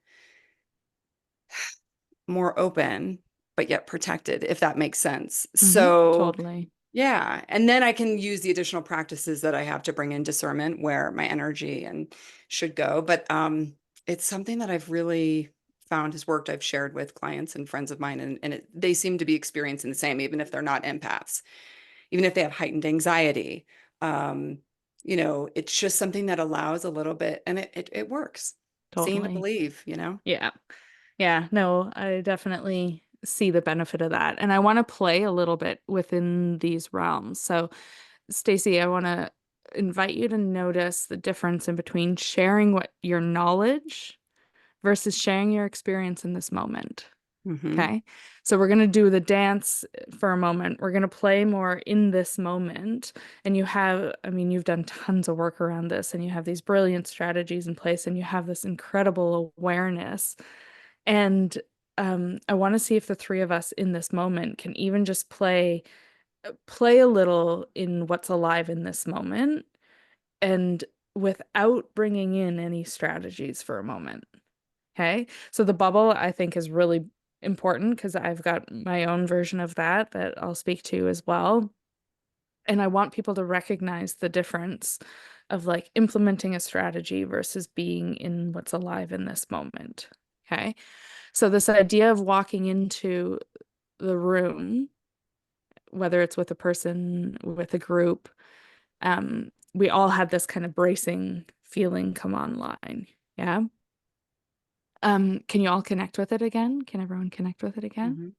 S2: more open, but yet protected, if that makes sense.
S1: Mm-hmm.
S2: So
S1: Totally.
S2: yeah, and then I can use the additional practices that I have to bring in discernment where my energy and should go. But it's something that I've really found has worked. I've shared with clients and friends of mine, and they seem to be experiencing the same, even if they're not empaths, even if they have heightened anxiety. Um, it's just something that allows a little bit, and it works. Seeing to
S1: Totally.
S2: believe.
S1: Yeah. Yeah. No, I definitely see the benefit of that. And I want to play a little bit within these realms. So, Stacey, I want to invite you to notice the difference in between sharing what your knowledge versus sharing your experience in this moment.
S2: Hmm.
S1: Okay. So we're going to do the dance for a moment. We're going to play more in this moment. And I mean, you've done tons of work around this, and you have these brilliant strategies in place, and you have this incredible awareness. And I want to see if the three of us in this moment can even just play a little in what's alive in this moment, and without bringing in any strategies for a moment. Okay. So the bubble, I think, is really important because I've got my own version of that I'll speak to as well. And I want people to recognize the difference of like implementing a strategy versus being in what's alive in this moment. Okay. So this idea of walking into the room, whether it's with a person, with a group, we all had this kind of bracing feeling come online. Yeah. Can you all connect with it again? Can everyone connect with it again?
S2: Mm-hmm.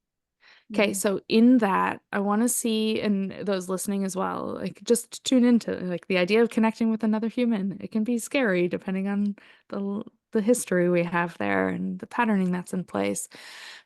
S1: Okay,
S3: Mhm.
S1: so in that, I want to see, and those listening as well, like just tune into like the idea of connecting with another human. It can be scary depending on the history we have there and the patterning that's in place.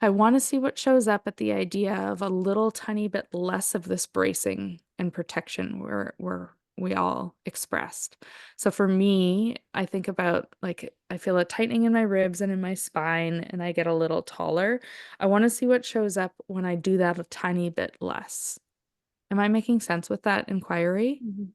S1: I want to see what shows up at the idea of a little tiny bit less of this bracing and protection where we all expressed. So for me, I think about like I feel a tightening in my ribs and in my spine, and I get a little taller. I want to see what shows up when I do that a tiny bit less. Am I making sense with that inquiry?
S3: Mhm.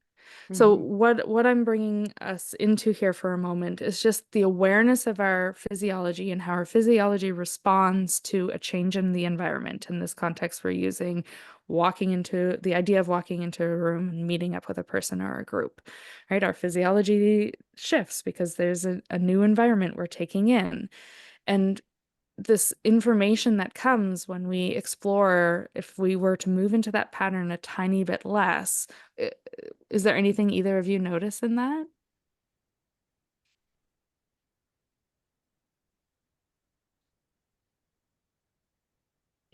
S1: So
S2: Mm-hmm.
S1: what I'm bringing us into here for a moment is just the awareness of our physiology and how our physiology responds to a change in the environment. In this context, we're using walking into the idea of walking into a room and meeting up with a person or a group, right? Our physiology shifts because there's a new environment we're taking in. And this information that comes when we explore, if we were to move into that pattern a tiny bit less, is there anything either of you notice in that?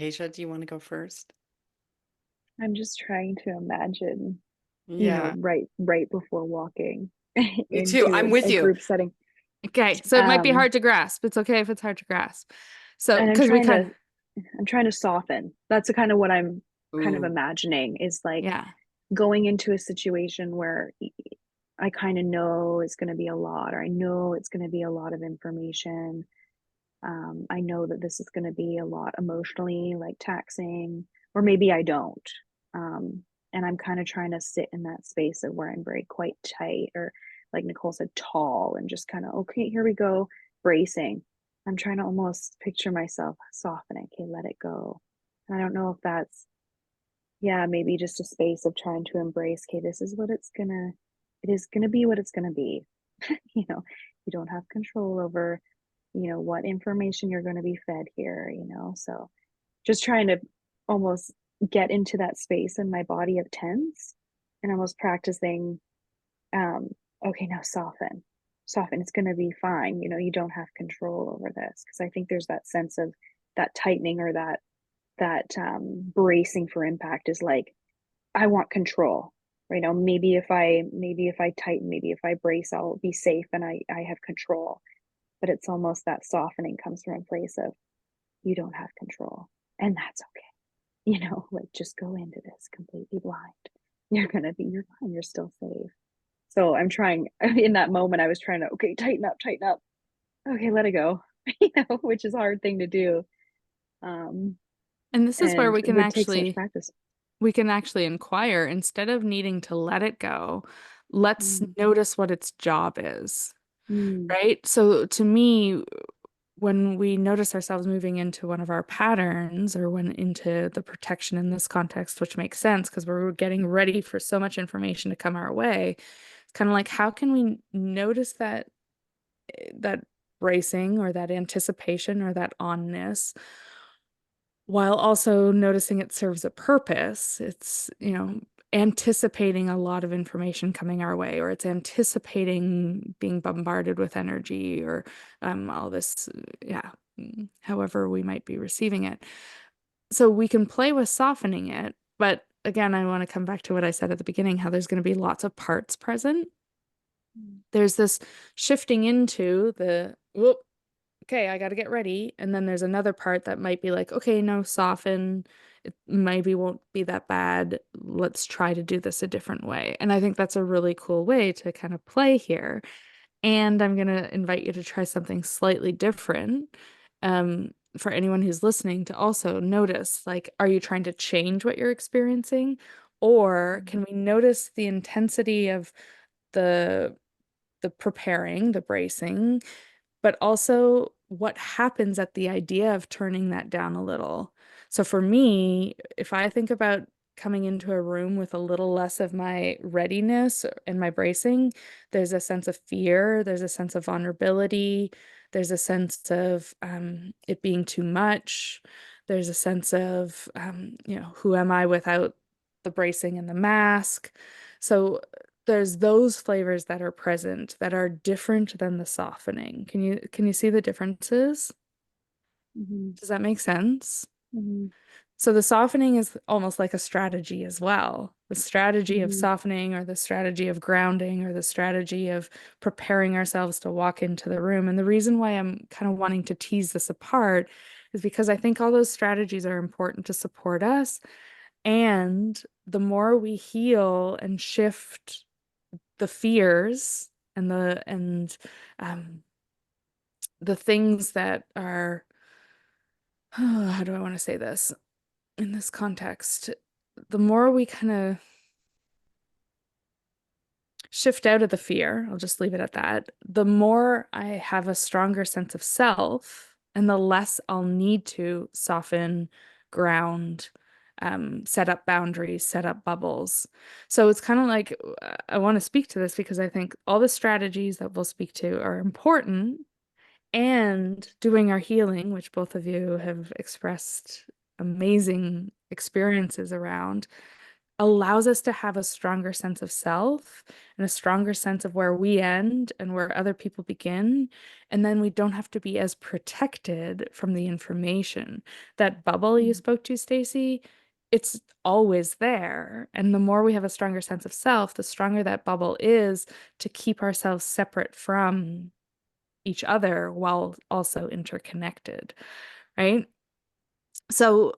S2: Keisha, do you want to go first?
S3: I'm just trying to imagine,
S2: Yeah,
S3: right before walking
S2: me too. I'm
S3: into
S2: with
S3: a
S2: you.
S3: group setting.
S1: Okay, so it might be
S3: Um,
S1: hard to grasp. It's okay if it's hard to grasp. So,
S3: and
S1: because we kind of,
S3: I'm trying to soften. That's the kind of what I'm kind of
S2: Ooh.
S3: imagining is like
S1: yeah.
S3: going into a situation where I kind of know it's going to be a lot, or I know it's going to be a lot of information. I know that this is going to be a lot emotionally, like taxing, or maybe I don't. Um, and I'm kind of trying to sit in that space of where I'm very quite tight, or like Nicole said, tall, and just kind of, okay, here we go, bracing. I'm trying to almost picture myself softening. Okay, let it go. And I don't know if that's, yeah, maybe just a space of trying to embrace, okay, this is what it is gonna be what it's gonna be. You know, you don't have control over, what information you're going to be fed here, so just trying to almost get into that space in my body of tense, and almost practicing, um okay, now soften, it's going to be fine, you don't have control over this, because I think there's that sense of that tightening, or that bracing for impact is like, I want control. Maybe if I tighten, maybe if I brace, I'll be safe and I have control. But it's almost that softening comes from a place of, you don't have control, and that's okay. Like, just go into this completely blind. You're fine, you're still safe. So I'm trying, in that moment I was trying to, okay, tighten up, okay, let it go. Which is a hard thing to do. um
S1: And this is where
S3: and it would take so much practice.
S1: we can actually inquire instead of needing to let it go. Let's
S3: Mm.
S1: notice what its job is,
S3: Mm.
S1: right? So to me, when we notice ourselves moving into one of our patterns or when into the protection in this context, which makes sense because we're getting ready for so much information to come our way, it's kind of like, how can we notice that bracing or that anticipation or that onness while also noticing it serves a purpose? It's, anticipating a lot of information coming our way, or it's anticipating being bombarded with energy or all this, yeah, however we might be receiving it. So we can play with softening it, but again, I want to come back to what I said at the beginning, how there's going to be lots of parts present.
S3: Mm.
S1: There's this shifting into the, whoop, okay, I got to get ready. And then there's another part that might be like, okay, no, soften. It maybe won't be that bad. Let's try to do this a different way. And I think that's a really cool way to kind of play here. And I'm going to invite you to try something slightly different. For anyone who's listening to also notice, like, are you trying to change what you're experiencing? Or
S3: Mm.
S1: can we notice the intensity of the the preparing, the bracing, but also what happens at the idea of turning that down a little. So for me, if I think about coming into a room with a little less of my readiness and my bracing, there's a sense of fear, there's a sense of vulnerability, there's a sense of it being too much, there's a sense of, who am I without the bracing and the mask? So there's those flavors that are present that are different than the softening. Can you see the differences?
S3: Mhm.
S1: Does that make sense?
S3: Mhm.
S1: So the softening is almost like a strategy as well. The strategy of
S3: Mhm.
S1: softening or the strategy of grounding or the strategy of preparing ourselves to walk into the room. And the reason why I'm kind of wanting to tease this apart is because I think all those strategies are important to support us. And the more we heal and shift the fears and um, the things that are, how do I want to say this in this context? The more we kind of shift out of the fear, I'll just leave it at that, the more I have a stronger sense of self, and the less I'll need to soften, ground, set up boundaries, set up bubbles. So it's kind of like I want to speak to this because I think all the strategies that we'll speak to are important, and doing our healing, which both of you have expressed amazing experiences around, allows us to have a stronger sense of self and a stronger sense of where we end and where other people begin. And then we don't have to be as protected from the information. That bubble you
S3: Mhm.
S1: spoke to, Stacey, it's always there. And the more we have a stronger sense of self, the stronger that bubble is to keep ourselves separate from each other while also interconnected, right? So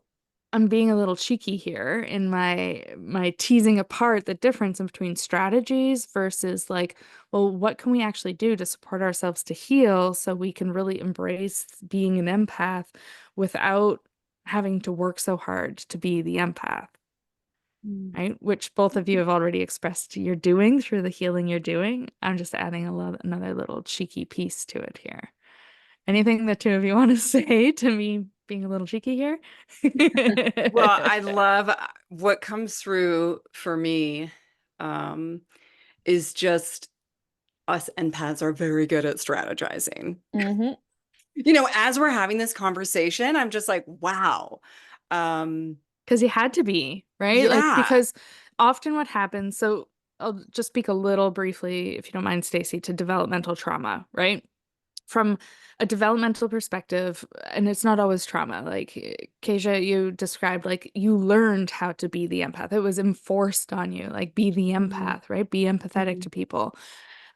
S1: I'm being a little cheeky here in my teasing apart the difference in between strategies versus like, well, what can we actually do to support ourselves to heal so we can really embrace being an empath without having to work so hard to be the empath,
S3: Mhm.
S1: right? Which both of you have already expressed you're doing through the healing you're doing. I'm just adding another little cheeky piece to it here. Anything the two of you want to say to me being a little cheeky here?
S2: Well, I love what comes through for me um, is just us empaths are very good at strategizing.
S1: hmm
S2: As we're having this conversation, I'm just like, wow. Um,
S1: Because you had to be, right? Like,
S2: yeah.
S1: because often what happens, so I'll just speak a little briefly, if you don't mind, Stacey, to developmental trauma, right? From a developmental perspective, and it's not always trauma. Like Keisha, you described, like you learned how to be the empath. It was enforced on you, like be the
S3: Mhm.
S1: empath, right? Be empathetic
S3: Mhm.
S1: to people.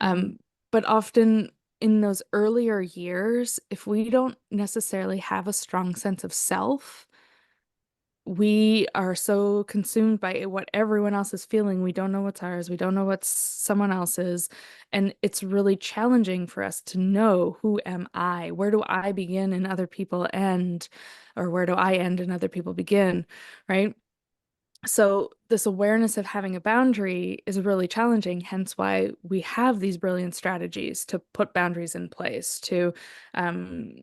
S3: Mhm.
S1: But often in those earlier years, if we don't necessarily have a strong sense of self, we are so consumed by what everyone else is feeling. We don't know what's ours. We don't know what's someone else's. And it's really challenging for us to know, who am I? Where do I begin and other people end? Or where do I end and other people begin? Right? So, this awareness of having a boundary is really challenging, hence why we have these brilliant strategies to put boundaries in place, to um,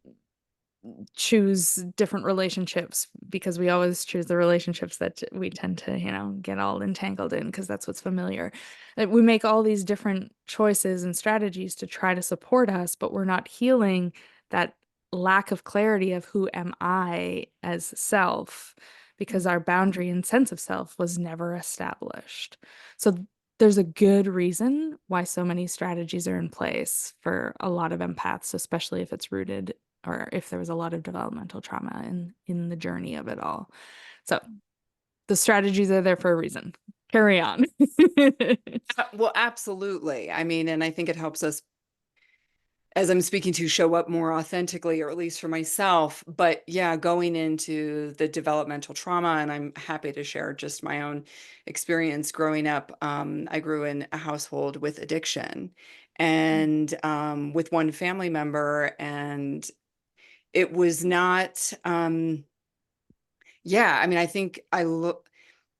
S1: choose different relationships, because we always choose the relationships that we tend to, get all entangled in because that's what's familiar. We make all these different choices and strategies to try to support us, but we're not healing that lack of clarity of who am I as self, because our boundary and sense of self was never established. So there's a good reason why so many strategies are in place for a lot of empaths, especially if it's rooted, or if there was a lot of developmental trauma in the journey of it all. So the strategies are there for a reason. Carry on.
S2: Well, absolutely. I mean, and I think it helps us, as I'm speaking to, show up more authentically, or at least for myself. But yeah, going into the developmental trauma, and I'm happy to share just my own experience growing up. I grew in a household with addiction and with one family member, and it was not, yeah, I mean, I think I look,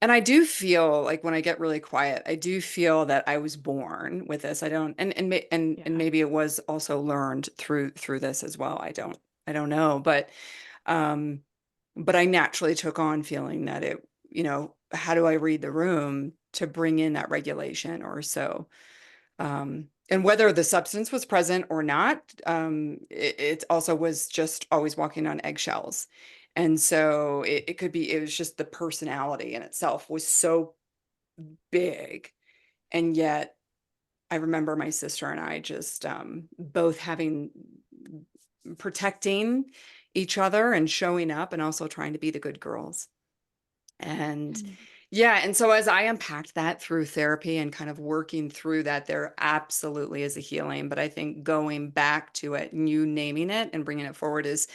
S2: and I do feel like when I get really quiet, I do feel that I was born with this. I don't, and
S1: Yeah.
S2: maybe it was also learned through this as well. I don't I don't know, but I naturally took on feeling that it, how do I read the room to bring in that regulation or so. And whether the substance was present or not, it also was just always walking on eggshells. And so it could be, it was just the personality in itself was so big. And yet I remember my sister and I just both having protecting each other and showing up and also trying to be the good girls. And
S3: Mm,
S2: yeah, and so as I unpacked that through therapy and kind of working through that, there absolutely is a healing. But I think going back to it and you naming it and bringing it forward is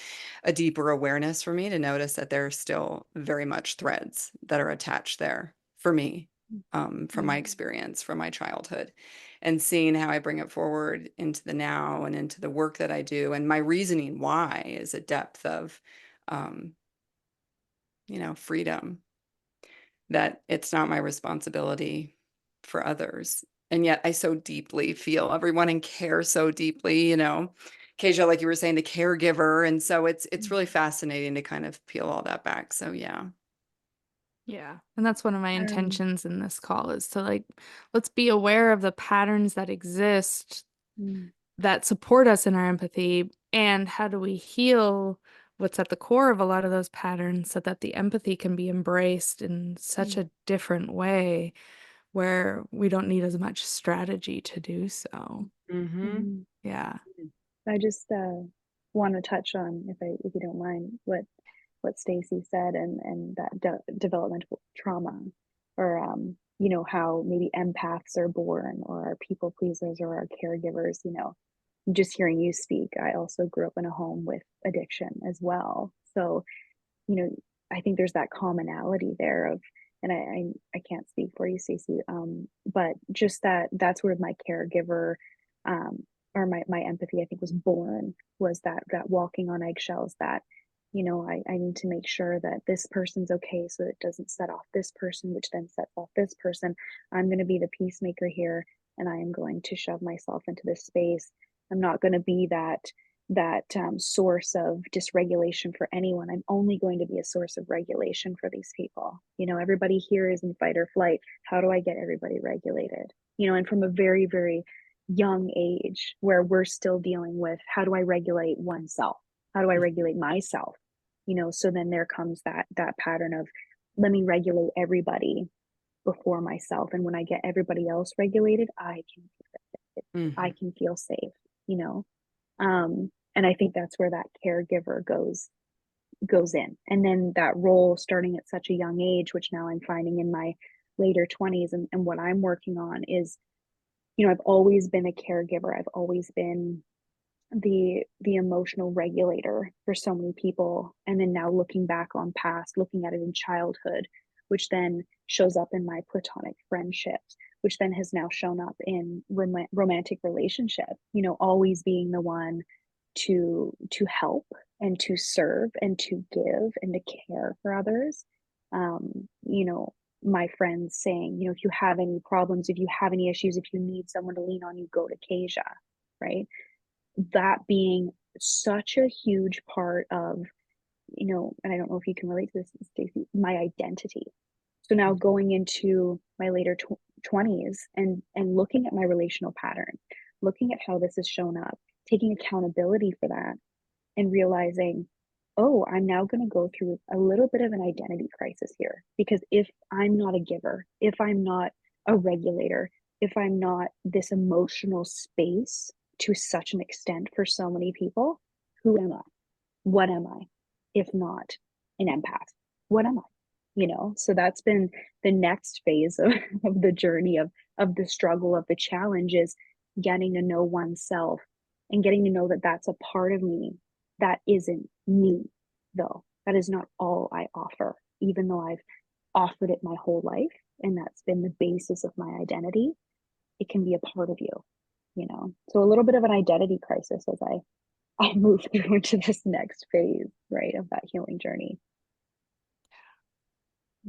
S2: a deeper awareness for me to notice that there are still very much threads that are attached there for me, from my
S3: mm,
S2: experience, from my childhood, and seeing how I bring it forward into the now and into the work that I do. And my reasoning why is a depth of, um, freedom, that it's not my responsibility for others. And yet I so deeply feel everyone and care so deeply, Keisha, like you were saying, the caregiver. And so it's
S3: mm,
S2: really fascinating to kind of peel all that back. So yeah.
S1: Yeah. And that's one of my
S3: um,
S1: intentions in this call is to like, let's be aware of the patterns that exist
S3: mm,
S1: that support us in our empathy, and how do we heal what's at the core of a lot of those patterns so that the empathy can be embraced in such
S3: mm,
S1: a different way where we don't need as much strategy to do so.
S2: Mm-hmm.
S3: mhm.
S1: Yeah.
S3: I just want to touch on, if you don't mind, what Stacey said, and that developmental trauma, or how maybe empaths are born, or are people pleasers, or are caregivers. Just hearing you speak, I also grew up in a home with addiction as well. So, you know, I think there's that commonality there of, and I can't speak for you, Stacey, but just that's where my caregiver, um, or my empathy, I think, was born, was that walking on eggshells, that, I need to make sure that this person's okay so it doesn't set off this person, which then sets off this person. I'm going to be the peacemaker here, and I am going to shove myself into this space. I'm not going to be that source of dysregulation for anyone. I'm only going to be a source of regulation for these people. Everybody here is in fight or flight. How do I get everybody regulated? And from a very, very young age, where we're still dealing with, how do I regulate oneself? How do I regulate myself? So then there comes that pattern of, let me regulate everybody before myself. And when I get everybody else regulated, I
S2: Mm-hmm.
S3: can feel safe, you know. And I think that's where that caregiver goes in. And then that role, starting at such a young age, which now I'm finding in my later 20s, and what I'm working on is, I've always been a caregiver. I've always been the emotional regulator for so many people. And then now looking back on past, looking at it in childhood, which then shows up in my platonic friendships, which then has now shown up in romantic relationship, always being the one to help and to serve and to give and to care for others. My friends saying, if you have any problems, if you have any issues, if you need someone to lean on, you go to Keisha, right? That being such a huge part of, and I don't know if you can relate to this, Stacey, my identity. So now going into my later 20s, and looking at my relational pattern, looking at how this has shown up, taking accountability for that, and realizing, oh, I'm now going to go through a little bit of an identity crisis here. Because if I'm not a giver, if I'm not a regulator, if I'm not this emotional space to such an extent for so many people, who am I? What am I if not an empath? What am I? So that's been the next phase of the journey of the struggle, of the challenge, is getting to know oneself, and getting to know that that's a part of me that isn't me, though. That is not all I offer, even though I've offered it my whole life, and that's been the basis of my identity. It can be a part of you. So a little bit of an identity crisis as I move through into this next phase, right, of that healing journey.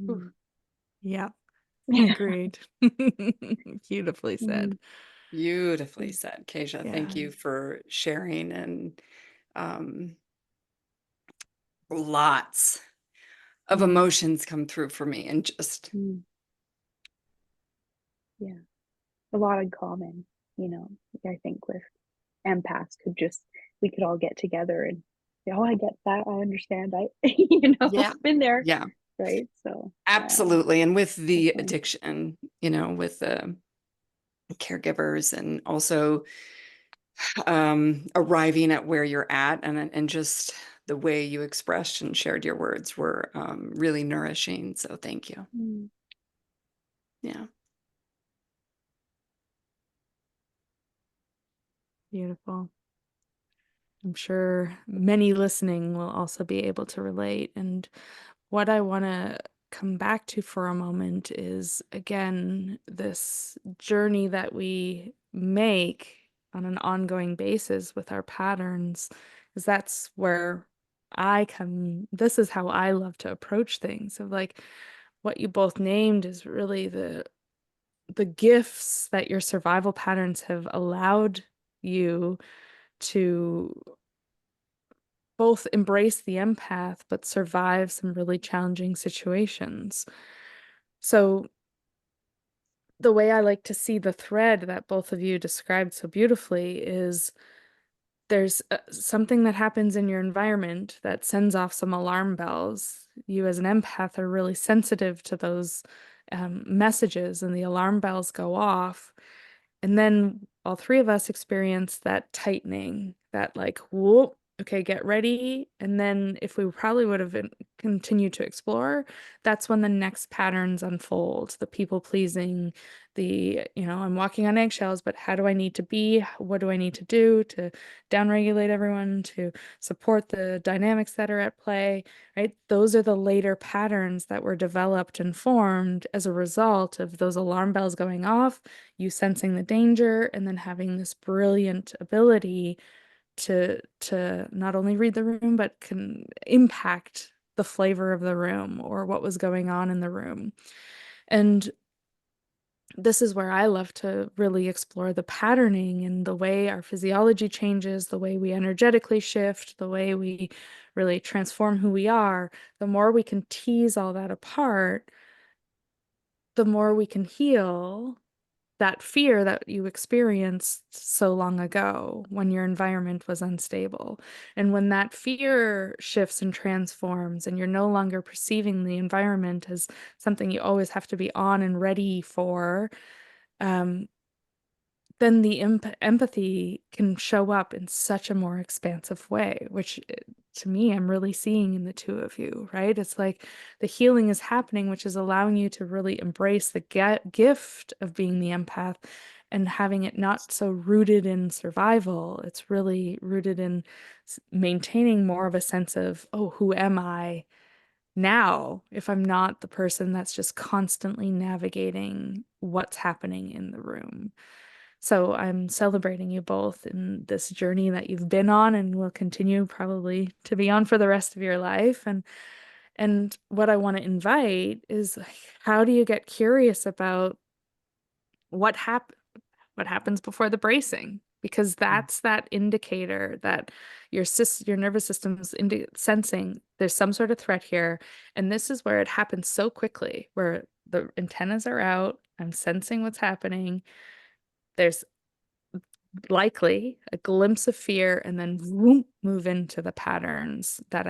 S1: Oof.
S3: Mm.
S1: Yeah. Agreed. Beautifully said.
S3: Mm.
S2: Beautifully said, Keisha. Thank
S1: Yeah.
S2: you for sharing. And lots of
S3: Mhm.
S2: emotions come through for me, and just
S3: Mm. Yeah. A lot in common, you know, I think with empaths could just we could all get together and, "Oh, I get that, I understand, I" you know,
S2: yeah,
S3: been there,
S2: yeah,
S3: right? So,
S2: absolutely. And with the
S3: definitely.
S2: addiction, with the caregivers, and also arriving at where you're at, and just the way you expressed and shared your words were really nourishing. So thank you.
S3: Mm.
S2: Yeah.
S1: Beautiful. I'm sure many listening will also be able to relate. And what I want to come back to for a moment is, again, this journey that we make on an ongoing basis with our patterns, is that's where this is how I love to approach things. Of like what you both named is really the gifts that your survival patterns have allowed you to both embrace the empath but survive some really challenging situations. So, the way I like to see the thread that both of you described so beautifully is there's something that happens in your environment that sends off some alarm bells. You, as an empath, are really sensitive to those messages, and the alarm bells go off. And then all three of us experience that tightening, that like, whoop, okay, get ready. And then if we probably would have continued to explore, that's when the next patterns unfold. The people pleasing, I'm walking on eggshells, but how do I need to be? What do I need to do to downregulate everyone, to support the dynamics that are at play, right? Those are the later patterns that were developed and formed as a result of those alarm bells going off, you sensing the danger, and then having this brilliant ability to not only read the room but can impact the flavor of the room or what was going on in the room. And this is where I love to really explore the patterning and the way our physiology changes, the way we energetically shift, the way we really transform who we are. The more we can tease all that apart, the more we can heal that fear that you experienced so long ago when your environment was unstable. And when that fear shifts and transforms, and you're no longer perceiving the environment as something you always have to be on and ready for, um, then the empathy can show up in such a more expansive way, which to me, I'm really seeing in the two of you, right? It's like the healing is happening, which is allowing you to really embrace the gift of being the empath and having it not so rooted in survival. It's really rooted in maintaining more of a sense of, oh, who am I now if I'm not the person that's just constantly navigating what's happening in the room? So I'm celebrating you both in this journey that you've been on and will continue probably to be on for the rest of your life. And what I want to invite is, like, how do you get curious about what hap what happens before the bracing? Because that's that indicator that your nervous system's sensing there's some sort of threat here. And this is where it happens so quickly, where the antennas are out. I'm sensing what's happening. There's likely a glimpse of fear, and then vroom, move into the patterns that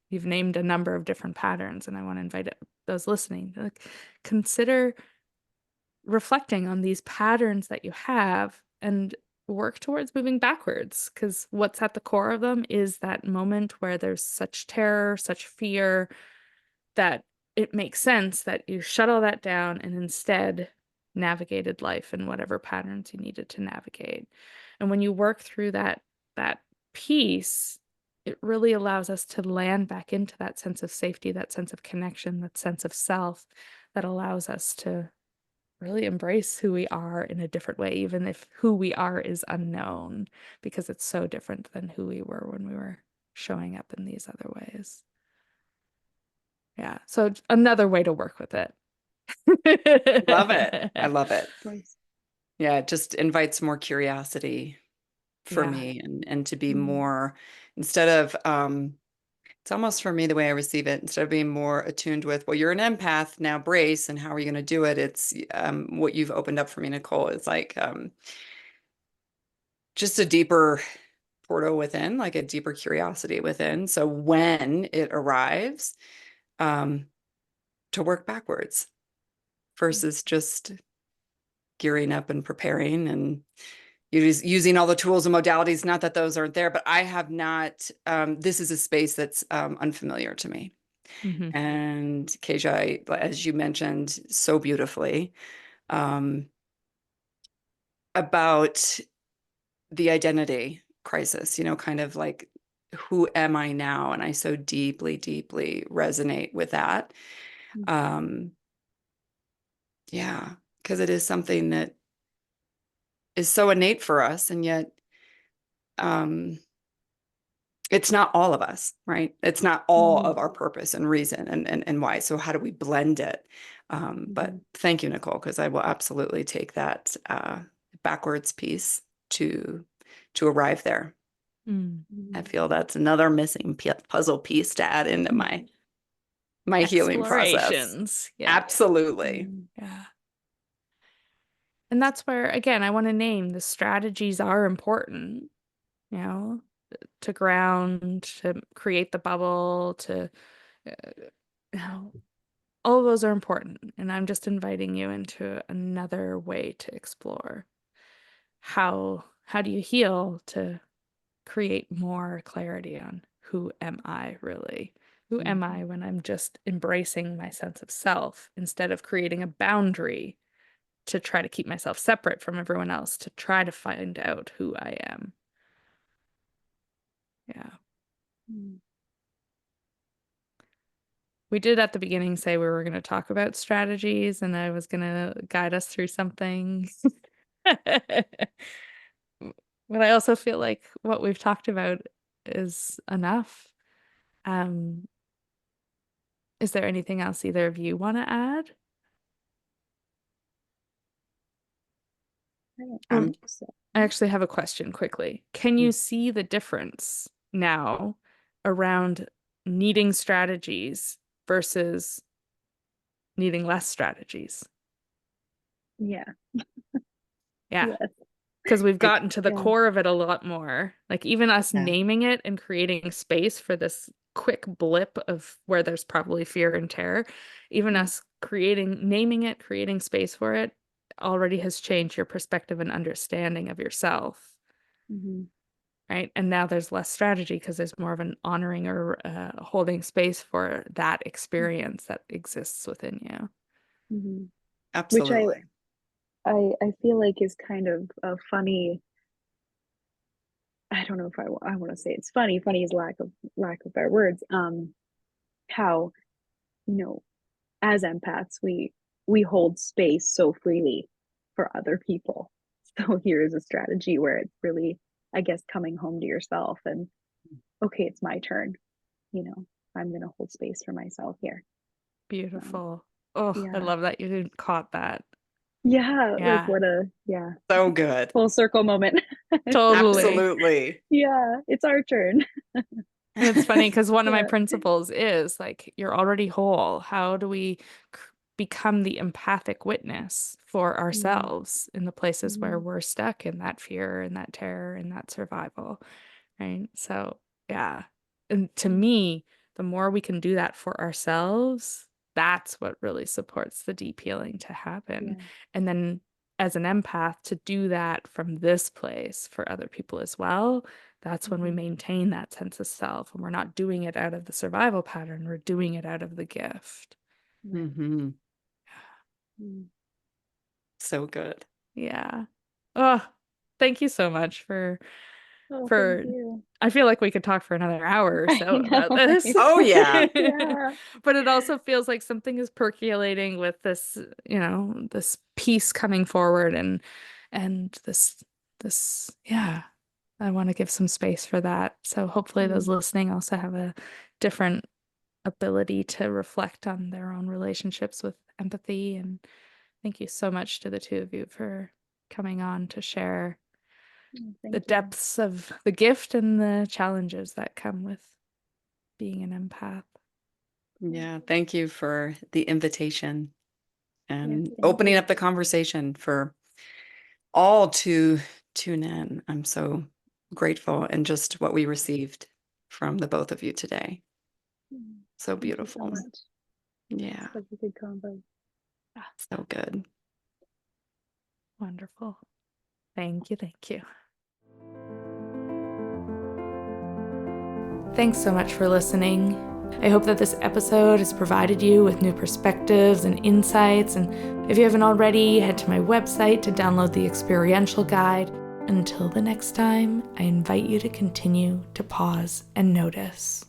S1: you've named a number of different patterns, and I want to invite those listening to, like, consider reflecting on these patterns that you have and work towards moving backwards, because what's at the core of them is that moment where there's such terror, such fear, that it makes sense that you shut all that down and instead navigated life in whatever patterns you needed to navigate. And when you work through that piece, it really allows us to land back into that sense of safety, that sense of connection, that sense of self, that allows us to really embrace who we are in a different way, even if who we are is unknown, because it's so different than who we were when we were showing up in these other ways. Yeah. So another way to work with it.
S2: Love it. I love it.
S3: Nice.
S2: Yeah, it just invites more curiosity for
S1: Yeah.
S2: me, and to be
S3: Mm.
S2: more, instead of It's almost for me the way I receive it, instead of being more attuned with, well, you're an empath, now brace, and how are you going to do it? It's what you've opened up for me, Nicole, is like just a deeper portal within, like a deeper curiosity within. So when it arrives, um, to work backwards versus just gearing up and preparing and using all the tools and modalities. Not that those aren't there, but I have not, this is a space that's unfamiliar to me.
S1: Mm-hmm.
S2: And Keisja, as you mentioned so beautifully, about the identity crisis, you know, kind of like, who am I now? And I so deeply, deeply resonate with that. Yeah, because it is something that is so innate for us, and yet um, it's not all of us, right? It's not all
S3: Mhm.
S2: of our purpose and reason and why. So how do we blend it? But
S3: Mhm.
S2: thank you, Nicole, because I will absolutely take that backwards piece to arrive there.
S1: Mm.
S2: I
S3: Mhm.
S2: feel that's another missing puzzle piece to add into my healing process.
S1: Explorations. Yeah.
S2: Absolutely.
S3: Mhm.
S1: Yeah. And that's where, again, I want to name the strategies are important, you know, to ground, to create the bubble, to, you know, all of those are important. And I'm just inviting you into another way to explore how do you heal to create more clarity on who am I really? Who am
S3: Mhm.
S1: I when I'm just embracing my sense of self instead of creating a boundary to try to keep myself separate from everyone else, to try to find out who I am. Yeah.
S3: Mhm.
S1: We did at the beginning say we were going to talk about strategies and I was going to guide us through something. But I also feel like what we've talked about is enough. Um, is there anything else either of you want to add?
S3: I don't
S1: Or
S3: think so.
S1: I actually have a question quickly. Can you see the difference now around needing strategies versus needing less strategies?
S3: Yeah.
S1: Yeah.
S3: Yes.
S1: Because we've
S2: I,
S1: gotten to the
S3: Yeah.
S1: core of it a lot more. Like even us
S2: yeah.
S1: naming it and creating space for this quick blip of where there's probably fear and terror, even
S3: Mm.
S1: us naming it, creating space for it already has changed your perspective and understanding of yourself,
S3: Mhm.
S1: right? And now there's less strategy because there's more of an honoring or holding space for that experience that exists within you.
S3: Mhm. Which
S2: Absolutely.
S3: I feel like is kind of a funny. I don't know if I want to say it's funny. Funny is lack of better words. How, you know, as empaths, we hold space so freely for other people. So here is a strategy where it's really, I guess, coming home to yourself and okay, it's my turn. You know, I'm gonna hold space for myself here. Um,
S1: Beautiful. Oh, I
S3: yeah,
S1: love that you caught that.
S3: yeah, like
S1: Yeah,
S3: what a yeah,
S2: So good.
S3: full circle moment.
S1: totally.
S2: Absolutely.
S3: Yeah, it's our turn.
S1: And it's funny because one of my
S3: Yeah.
S1: principles is like, you're already whole. How do we become the empathic witness for
S3: Mm-hmm.
S1: ourselves in the places where
S3: Mm-hmm.
S1: we're stuck in that fear and that terror and that survival? Right. So, yeah. And to me, the more we can do that for ourselves, that's what really supports the deep healing to happen.
S3: Yeah.
S1: And then as an empath, to do that from this place for other people as well, that's when we
S3: Mm-hmm.
S1: maintain that sense of self. And we're not doing it out of the survival pattern, we're doing it out of the gift.
S3: Right.
S2: Hmm.
S3: Mm.
S2: So good.
S1: Yeah. Oh, thank you so much
S3: Oh, thank
S1: for
S3: you.
S1: I feel like we could talk for another hour or
S3: I
S1: so about
S3: know.
S1: this.
S2: Oh, yeah.
S3: Yeah.
S1: But it also feels like something is percolating with this, this piece coming forward and this yeah. I want to give some space for that. So hopefully those
S3: Mm.
S1: listening also have a different ability to reflect on their own relationships with empathy. And thank you so much to the two of you for coming on to share
S3: Oh,
S1: the
S3: thank you.
S1: depths of the gift and the challenges that come with being an empath.
S2: Yeah, thank you for the invitation
S3: Yes,
S2: and
S3: thank
S2: opening
S3: you.
S2: up the conversation for all to tune in. I'm so grateful and just what we received from the both of you today. So
S3: Thank you so
S2: beautiful.
S3: much.
S2: Yeah,
S3: Such a good combo.
S2: so good.
S1: Wonderful. Thank you. Thank you. Thanks so much for listening. I hope that this episode has provided you with new perspectives and insights. And if you haven't already, head to my website to download the experiential guide. Until the next time, I invite you to continue to pause and notice.